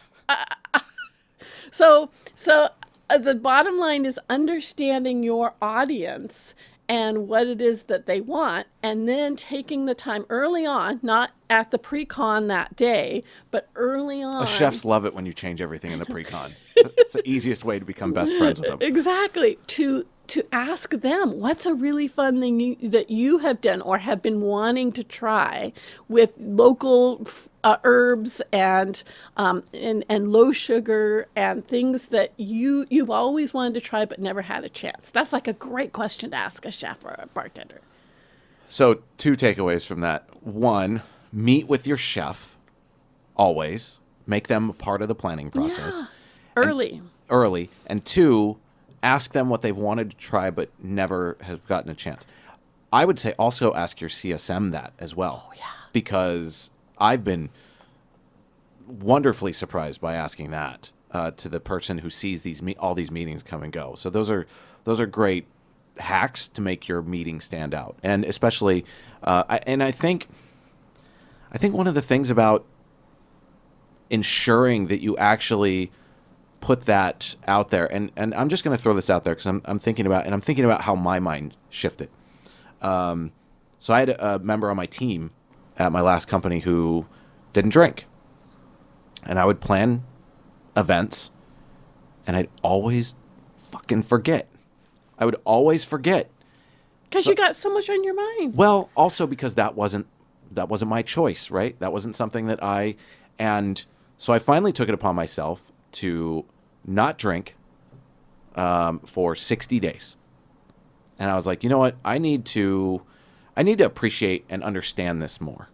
So the bottom line is understanding your audience and what it is that they want, and then taking the time early on, not at the pre-con that day, but early on. Chefs love it when you change everything in the pre-con. It's the easiest way to become best friends with them. Exactly. To ask them, what's a really fun thing that you have done or have been wanting to try with local herbs and low sugar and things that you've always wanted to try but never had a chance. That's like a great question to ask a chef or a bartender. So 2 takeaways from that. 1, meet with your chef always. Make them a part of the planning process. Yeah. Early. And 2, ask them what they've wanted to try but never have gotten a chance. I would say also ask your CSM that as well. Oh, yeah. Because I've been wonderfully surprised by asking that to the person who sees all these meetings come and go. So those are great hacks to make your meeting stand out. And especially, I think one of the things about ensuring that you actually put that out there, and I'm just going to throw this out there because I'm thinking about how my mind shifted. So I had a member on my team at my last company who didn't drink, and I would plan events, and I'd always fucking forget. I would always forget because you got so much on your mind. Well, also because that wasn't my choice, right? That wasn't something that and so I finally took it upon myself to not drink for 60 days. And I was like, you know what? I need to appreciate and understand this more.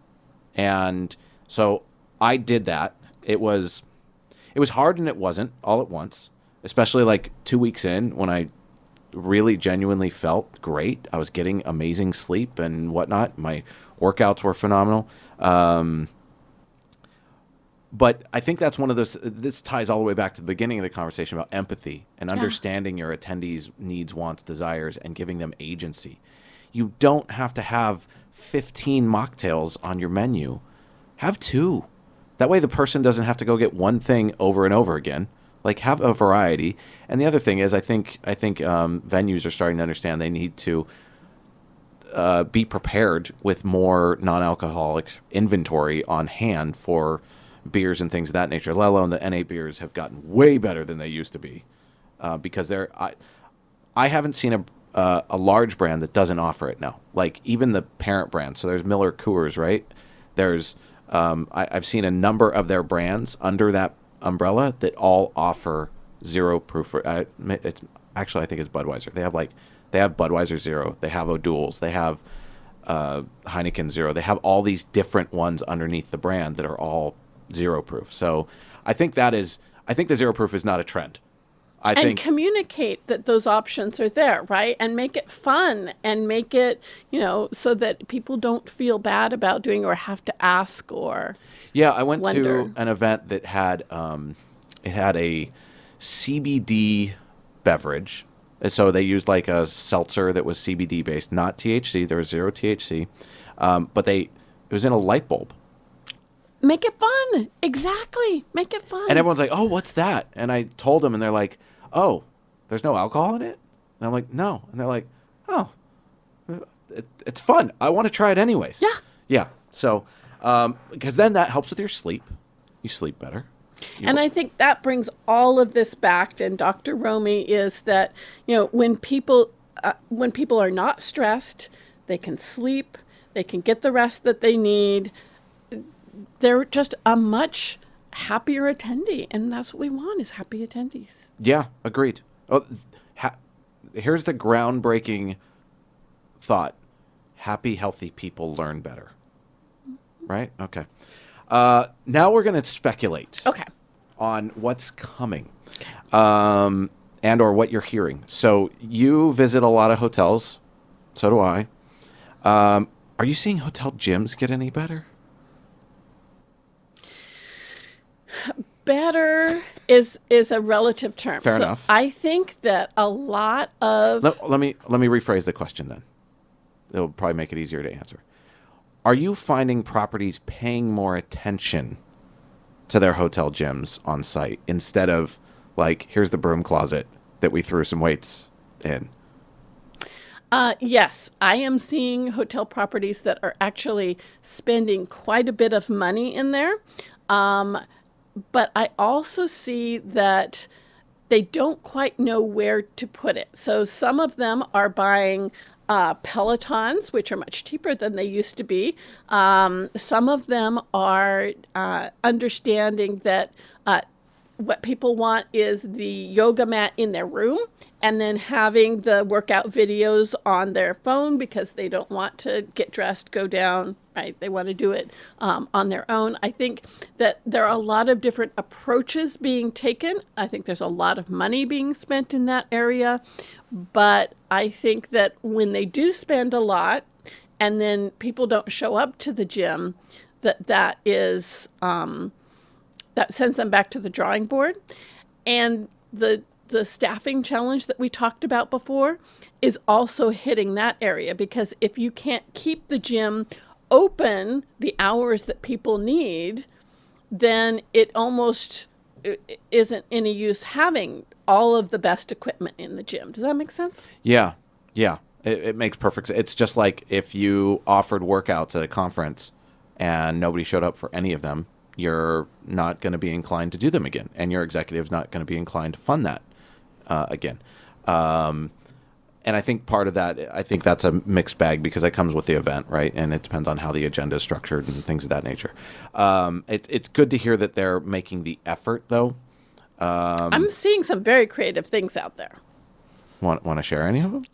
And so I did that. It was hard, and it wasn't all at once, especially like 2 weeks in when I really genuinely felt great. I was getting amazing sleep and whatnot. My workouts were phenomenal. But I think that's one of those, this ties all the way back to the beginning of the conversation about empathy and understanding your attendees' needs, wants, desires, and giving them agency. You don't have to have 15 mocktails on your menu. Have 2. That way the person doesn't have to go get one thing over and over again. Like, have a variety. And the other thing is, I think venues are starting to understand they need to be prepared with more non-alcoholic inventory on hand for beers and things of that nature. Let alone the NA beers have gotten way better than they used to be, because I haven't seen a large brand that doesn't offer it now. Like, even the parent brand. So there's Miller Coors, right? There's I've seen a number of their brands under that umbrella that all offer zero proof. It's actually, I think it's Budweiser. They have Budweiser Zero. They have O'Doul's. They have Heineken Zero. They have all these different ones underneath the brand that are all zero proof. So I think the zero proof is not a trend. I think communicate that those options are there, right? And make it fun, and make it, so that people don't feel bad about doing or have to ask or I went wonder. to an event that had it had a CBD beverage. So they used like a seltzer that was CBD based, not THC. There was zero THC, but it was in a light bulb. Make it fun. Exactly. Make it fun. And everyone's like, "Oh, what's that?" And I told them, and they're like, "Oh, there's no alcohol in it?" And I'm like, "No." And they're like, "Oh, it's fun. I want to try it anyways." Yeah. Yeah. So, because then that helps with your sleep. You sleep better. And I think that brings all of this back, and Dr. Romy, is that, when people are not stressed, they can sleep, they can get the rest that they need. They're just a much happier attendee, and that's what we want, is happy attendees. Yeah, agreed. Oh, here's the groundbreaking thought. Happy, healthy people learn better. Right? Okay. Now we're going to speculate on what's coming, and or what you're hearing. So you visit a lot of hotels. So do I. Are you seeing hotel gyms get any better? Better is a relative term. Fair enough. I think that a lot of Let me rephrase the question then. It'll probably make it easier to answer. Are you finding properties paying more attention to their hotel gyms on site instead of like, here's the broom closet that we threw some weights in? Yes, I am seeing hotel properties that are actually spending quite a bit of money in there. But I also see that they don't quite know where to put it. So some of them are buying Pelotons, which are much cheaper than they used to be. Some of them are understanding that what people want is the yoga mat in their room, and then having the workout videos on their phone because they don't want to get dressed, go down, right? They want to do it on their own. I think that there are a lot of different approaches being taken. I think there's a lot of money being spent in that area. But I think that when they do spend a lot and then people don't show up to the gym, that is that sends them back to the drawing board. And the staffing challenge that we talked about before is also hitting that area, because if you can't keep the gym open the hours that people need, then it almost isn't any use having all of the best equipment in the gym. Does that make sense? Yeah. It makes perfect sense. It's just like if you offered workouts at a conference and nobody showed up for any of them, you're not going to be inclined to do them again, and your executive's not going to be inclined to fund that again. And I think part of that, I think that's a mixed bag because it comes with the event, right? And it depends on how the agenda is structured and things of that nature. It's good to hear that they're making the effort, though. I'm seeing some very creative things out there. Want to share any of them?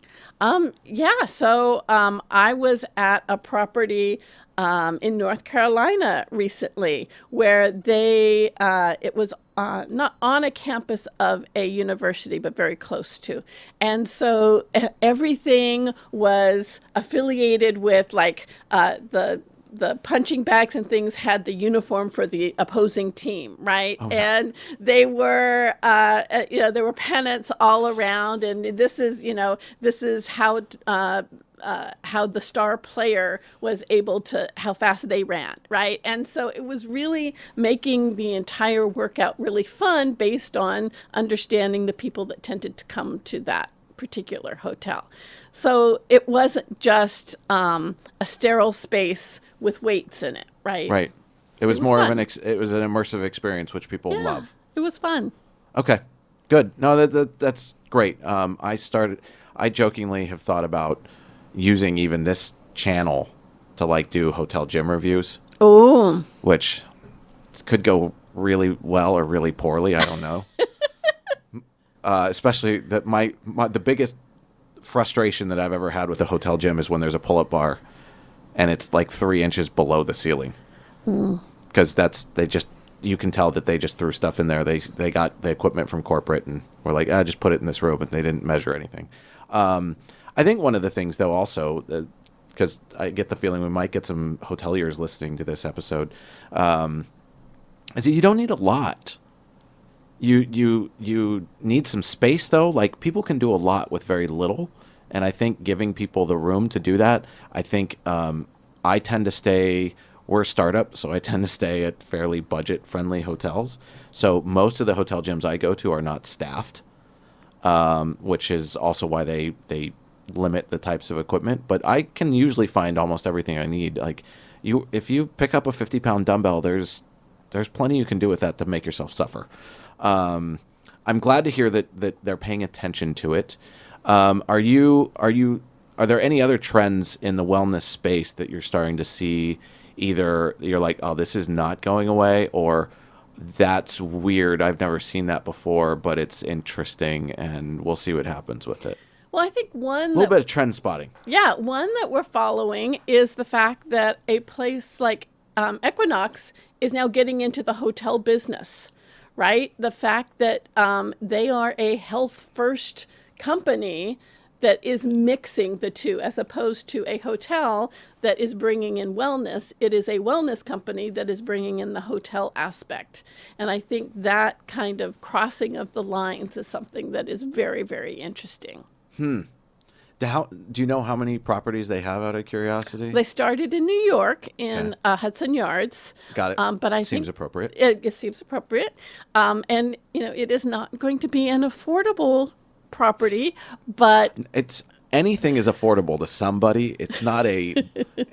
Yeah, so I was at a property in North Carolina recently where it was not on a campus of a university, but very close to. And so everything was affiliated with like the punching bags and things had the uniform for the opposing team, right? Oh, And they were, there were pennants all around, and this is how the star player was able to, how fast they ran, right? And so it was really making the entire workout really fun based on understanding the people that tended to come to that particular hotel. So it wasn't just a sterile space with weights in it, right? Right. It was was more of fun. it was an immersive experience, which people Yeah, love. it was fun. Okay, good. No, that's great. I jokingly have thought about using even this channel to like do hotel gym reviews, Oh, which could go really well or really poorly. I don't know. Especially that the biggest frustration that I've ever had with a hotel gym is when there's a pull-up bar and it's like 3 inches below the ceiling. Because you can tell that they just threw stuff in there. They got the equipment from corporate and were like, just put it in this room, and they didn't measure anything. I think one of the things though also, because I get the feeling we might get some hoteliers listening to this episode, is that you don't need a lot. You need some space though. Like people can do a lot with very little, and I think giving people the room to do that. I think I tend to stay. We're a startup, so I tend to stay at fairly budget-friendly hotels. So most of the hotel gyms I go to are not staffed, which is also why they limit the types of equipment. But I can usually find almost everything I need. Like if you pick up a 50-pound dumbbell, there's plenty you can do with that to make yourself suffer. I'm glad to hear that they're paying attention to it. Are there any other trends in the wellness space that you're starting to see? Either you're like, oh, this is not going away, or that's weird. I've never seen that before, but it's interesting, and we'll see what happens with it. well, I think A little bit of trend spotting. one that we're following is the fact that a place like Equinox is now getting into the hotel business, right? The fact that they are a health first company that is mixing the two, as opposed to a hotel that is bringing in wellness. It is a wellness company that is bringing in the hotel aspect. And I think that kind of crossing of the lines is something that is very, very interesting. Do you know how many properties they have, out of curiosity? They started in New York in Hudson Yards. Got it. But I Seems think appropriate. it seems appropriate. And, it is not going to be an affordable property, but It's anything is affordable to somebody. It's not a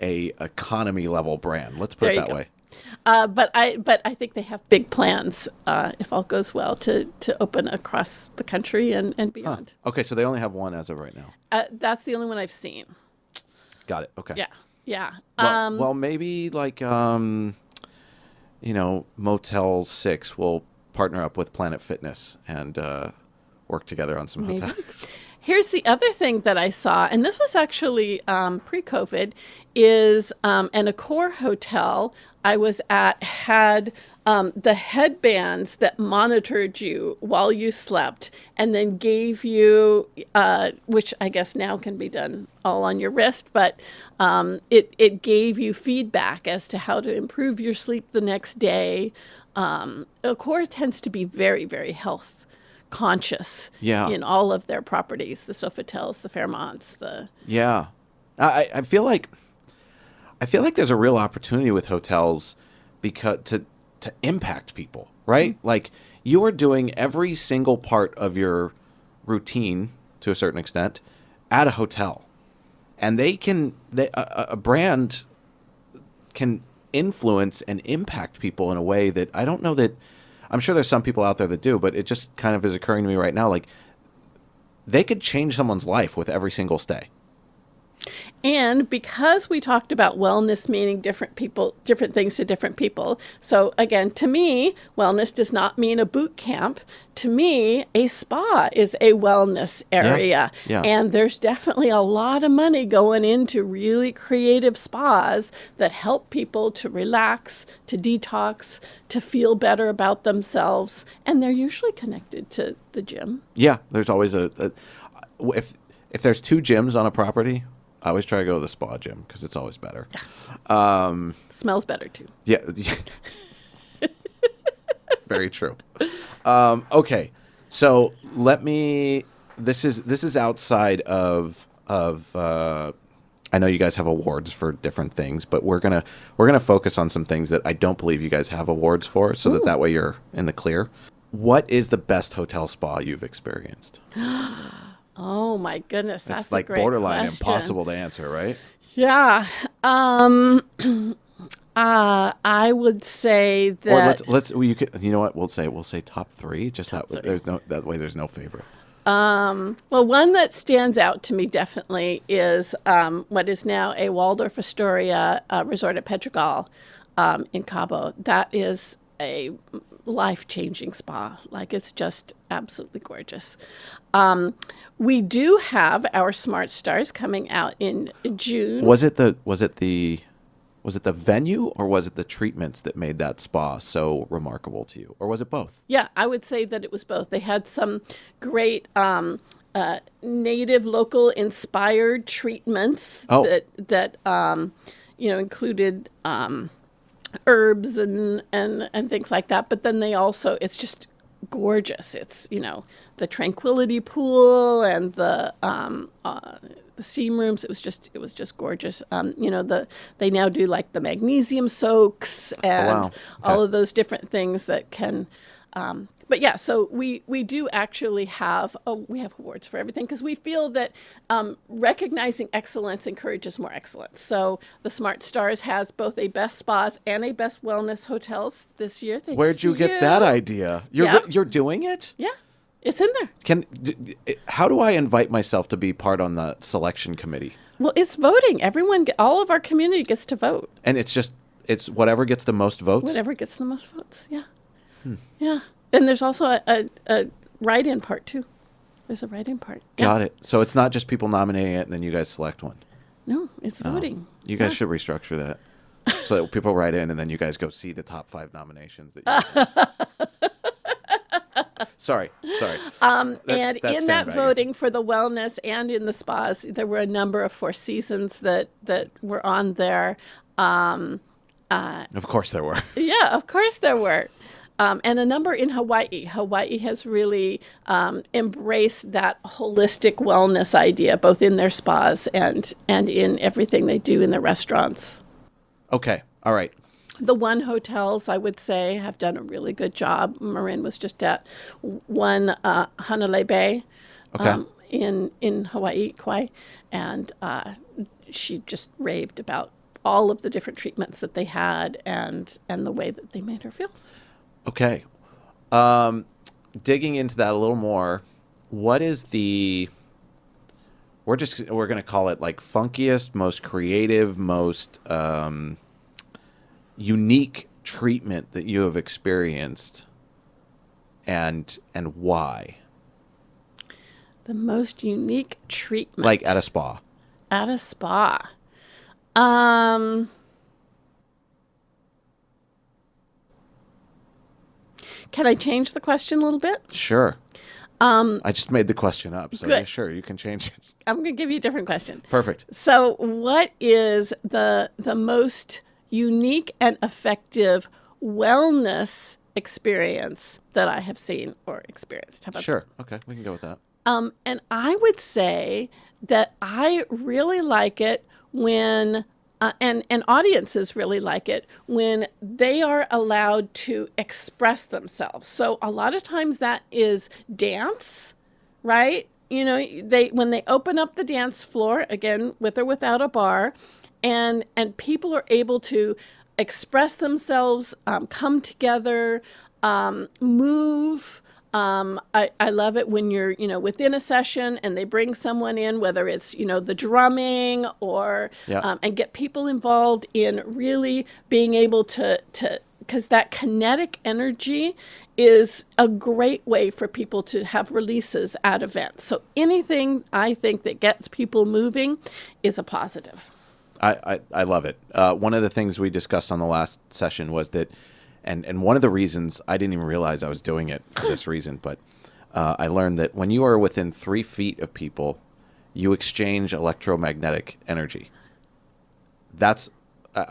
economy level brand. Let's put There it you that go. way. but I think they have big plans, if all goes well, to open across the country and beyond. Okay, so they only have one as of right now. That's the only one I've seen. Got it. Okay. Yeah, yeah. Well, maybe like Motel 6 will partner up with Planet Fitness and work together on some hotels. Here's the other thing that I saw, and this was actually pre-COVID, is an Accor hotel I was at had the headbands that monitored you while you slept and then gave you, which I guess now can be done all on your wrist, but it gave you feedback as to how to improve your sleep the next day. Accor tends to be very, very health conscious in all of their properties, the Sofitels, the Fairmonts, Yeah. I feel like there's a real opportunity with hotels because to impact people, right? Like you are doing every single part of your routine to a certain extent at a hotel. And a brand can influence and impact people in a way that I don't know that I'm sure there's some people out there that do, but it just kind of is occurring to me right now. Like they could change someone's life with every single stay. And because we talked about wellness meaning different things to different people. So again, to me, wellness does not mean a boot camp. To me, a spa is a wellness area. Yeah. And there's definitely a lot of money going into really creative spas that help people to relax, to detox, to feel better about themselves. And they're usually connected to the gym. Yeah, there's always if there's two gyms on a property, I always try to go to the spa gym because it's always better. Smells better too. Yeah. Very true. Okay, so this is outside of I know you guys have awards for different things, but we're gonna focus on some things that I don't believe you guys have awards for, so that way you're in the clear. What is the best hotel spa you've experienced? Oh my goodness, that's It's like a great borderline question. impossible to answer, right? Yeah. I would say that. Or let's you know what we'll say top three. Just Top that three. there's no favorite. Well, one that stands out to me definitely is what is now a Waldorf Astoria resort at Pedregal in Cabo. That is a life-changing spa. Like, it's just absolutely gorgeous. We do have our Smart Stars coming out in June. Was it the venue or was it the treatments that made that spa so remarkable to you, or was it both? Yeah, I would say that it was both. They had some great native, local inspired treatments that included herbs and things like that. But then it's just gorgeous. It's, the tranquility pool and the steam rooms. It was just gorgeous. They now do like the magnesium soaks and wow. all Okay. of those different things that can. But yeah, so we do actually have awards for everything because we feel that recognizing excellence encourages more excellence. So the Smart Stars has both a best spas and a best wellness hotels this year. Thanks Where'd you to get that idea? Yeah. You're doing it? Yeah, it's in there. How do I invite myself to be part on the selection committee? Well, it's voting. All of our community gets to vote. And it's whatever gets the most votes. Whatever gets the most votes. Yeah. Yeah. And there's also a write-in part too. There's a write-in part. Yeah. Got it. So it's not just people nominating it and then you guys select one. No, it's voting. You guys should restructure that. So that people write in and then you guys go see the top 5 nominations that you Sorry. And That's in that sandbagging. voting for the wellness and in the spas, there were a number of Four Seasons that were on there. Of course there were. Yeah, of course there were. And a number in Hawaii. Hawaii has really embraced that holistic wellness idea, both in their spas and in everything they do in their restaurants. Okay. All right. The One hotels, I would say, have done a really good job. Marin was just at one Hanalei Bay Okay. in Hawaii, Kauai, and she just raved about all of the different treatments that they had and the way that they made her feel. Okay. Digging into that a little more, what is we're going to call it like funkiest, most creative, most unique treatment that you have experienced and why? The most unique treatment. Like at a spa. At a spa. Can I change the question a little bit? Sure. I just made the question up, so Good. yeah, sure, you can change it. I'm going to give you a different question. Perfect. So, what is the most unique and effective wellness experience that I have seen or experienced? How about Sure. Okay, we can go with that. And I would say that I really like it when, and audiences really like it when they are allowed to express themselves. So a lot of times that is dance, right? When they open up the dance floor, again, with or without a bar, and people are able to express themselves, come together, move, I love it when you're, within a session and they bring someone in, whether it's, the drumming or, Yeah. and get people involved in really being able to, because that kinetic energy is a great way for people to have releases at events. So anything I think that gets people moving is a positive. I love it. One of the things we discussed on the last session was that, and one of the reasons I didn't even realize I was doing it for this reason, but I learned that when you are within 3 feet of people, you exchange electromagnetic energy. That's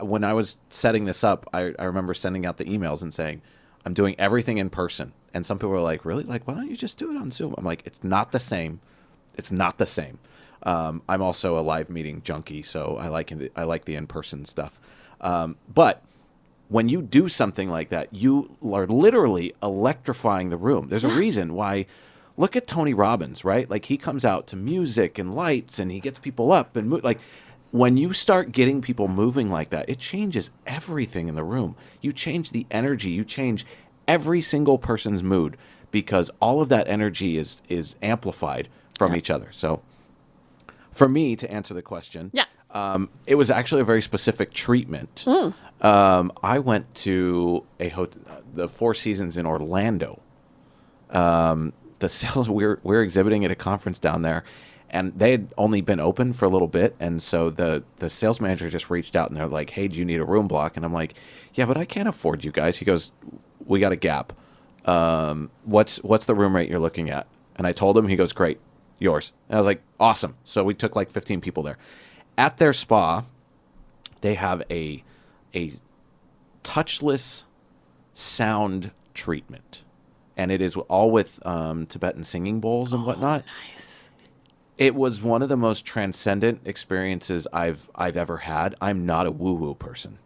when I was setting this up. I remember sending out the emails and saying, I'm doing everything in person. And some people were like, really? Like, why don't you just do it on Zoom? I'm like, it's not the same. It's not the same. I'm also a live meeting junkie, so I like the in-person stuff. But when you do something like that, you are literally electrifying the room. There's a reason why. Look at Tony Robbins, right? Like, he comes out to music and lights, and he gets people up and like. When you start getting people moving like that, it changes everything in the room. You change the energy. You change every single person's mood because all of that energy is amplified from each other. So, for me, to answer the question, it was actually a very specific treatment. I went to the Four Seasons in Orlando. The sales we're exhibiting at a conference down there, and they had only been open for a little bit, and so the sales manager just reached out and they're like, "Hey, do you need a room block?" And I'm like, "Yeah, but I can't afford you guys." He goes, "We got a gap. What's the room rate you're looking at?" And I told him. He goes, "Great, yours." And I was like, "Awesome." So we took like 15 people there. At their spa, they have a touchless sound treatment, and it is all with Tibetan singing bowls and whatnot. Nice. It was one of the most transcendent experiences I've ever had. I'm not a woo-woo person.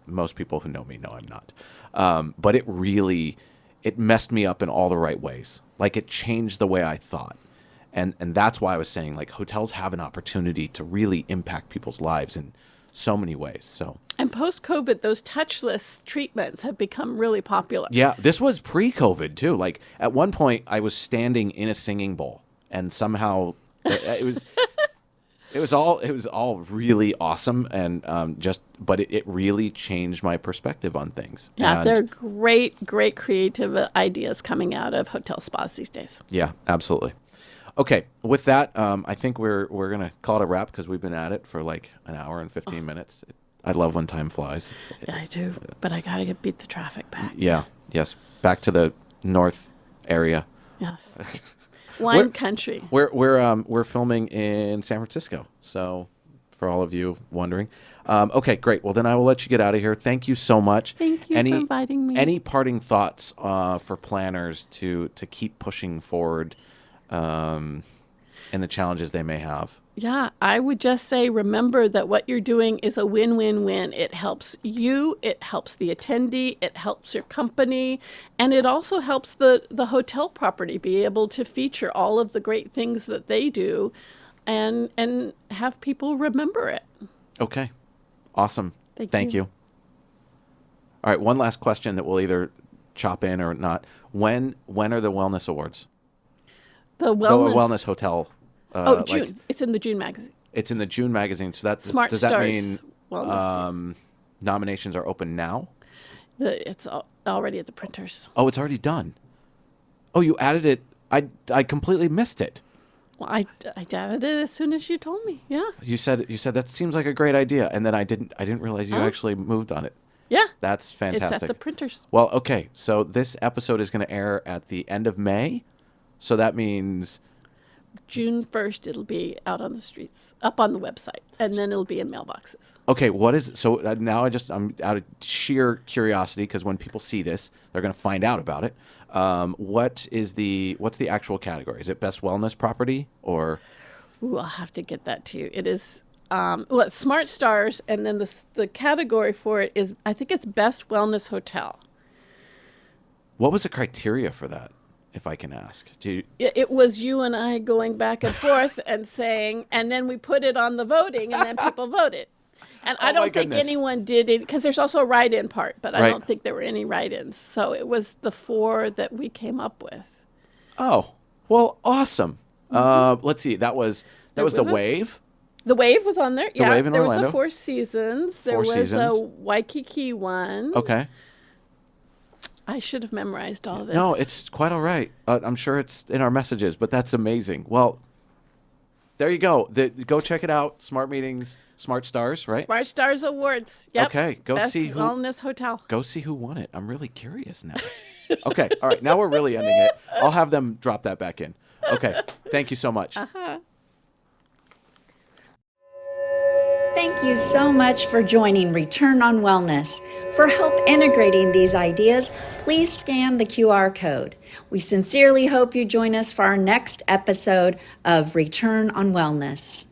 Most people who know me know I'm not. But it messed me up in all the right ways. Like, it changed the way I thought. And that's why I was saying, like, hotels have an opportunity to really impact people's lives in so many ways. So. And post-COVID, those touchless treatments have become really popular. Yeah, this was pre-COVID too. Like, at one point, I was standing in a singing bowl, and somehow it was all really awesome, and but it really changed my perspective on things. Yeah, And there are great creative ideas coming out of hotel spas these days. yeah, absolutely. Okay, with that, I think we're gonna call it a wrap because we've been at it for like an hour and 15 minutes. I love when time flies. Yeah, I do, but I gotta beat the traffic back. Yeah, yes, back to the north area. Yes. Wine country. We're filming in San Francisco, so for all of you wondering. Okay, great. Well, then I will let you get out of here. Thank you so much. Thank you for inviting me. Any parting thoughts for planners to keep pushing forward in the challenges they may have? Yeah, I would just say, remember that what you're doing is a win-win-win. It helps you, it helps the attendee, it helps your company, and it also helps the hotel property be able to feature all of the great things that they do and have people remember it. Okay, awesome. Thank you. All right, one last question that we'll either chop in or not. When are the Wellness Awards? The The wellness. Wellness Hotel. June. It's in the June magazine. It's in the June magazine. So Smart does that Stars mean Wellness. nominations are open now? It's already at the printers. Oh, it's already done. Oh, you added it. I completely missed it. Well, I added it as soon as you told me. Yeah. You said that seems like a great idea, and then I didn't realize you actually moved on it. Yeah. That's fantastic. It's at the printers. Well, okay. So this episode is going to air at the end of May. So that means June 1st, it'll be out on the streets, up on the website, and then it'll be in mailboxes. okay. What is so now? I'm out of sheer curiosity because when people see this, they're going to find out about it. What's the actual category? Is it best wellness property or? Ooh, I'll have to get that to you. It is, it's Smart Stars, and then the category for it is, I think it's Best Wellness Hotel. What was the criteria for that, if I can ask? It was you and I going back and forth and saying, and then we put it on the voting, and then people voted. And I Oh, my don't think goodness. anyone did it because there's also a write-in part, but I Right. don't think there were any write-ins. So it was the 4 that we came up with. Oh, well, awesome. Let's see. That was the was a- Wave. The Wave was on there. Yeah, Wave in there was Orlando. a Four Seasons. There Four was Seasons. a Waikiki one. Okay. I should have memorized all this. No, it's quite all right. I'm sure it's in our messages, but that's amazing. Well, there you go. Go check it out. Smart Meetings, Smart Stars, right? Smart Stars Awards. Yep. Okay, go Best see who- wellness hotel. Go see who won it. I'm really curious now. Okay, all right. Now we're really ending it. I'll have them drop that back in. Okay, thank you so much. Thank you so much for joining Return on Wellness. For help integrating these ideas, please scan the QR code. We sincerely hope you join us for our next episode of Return on Wellness.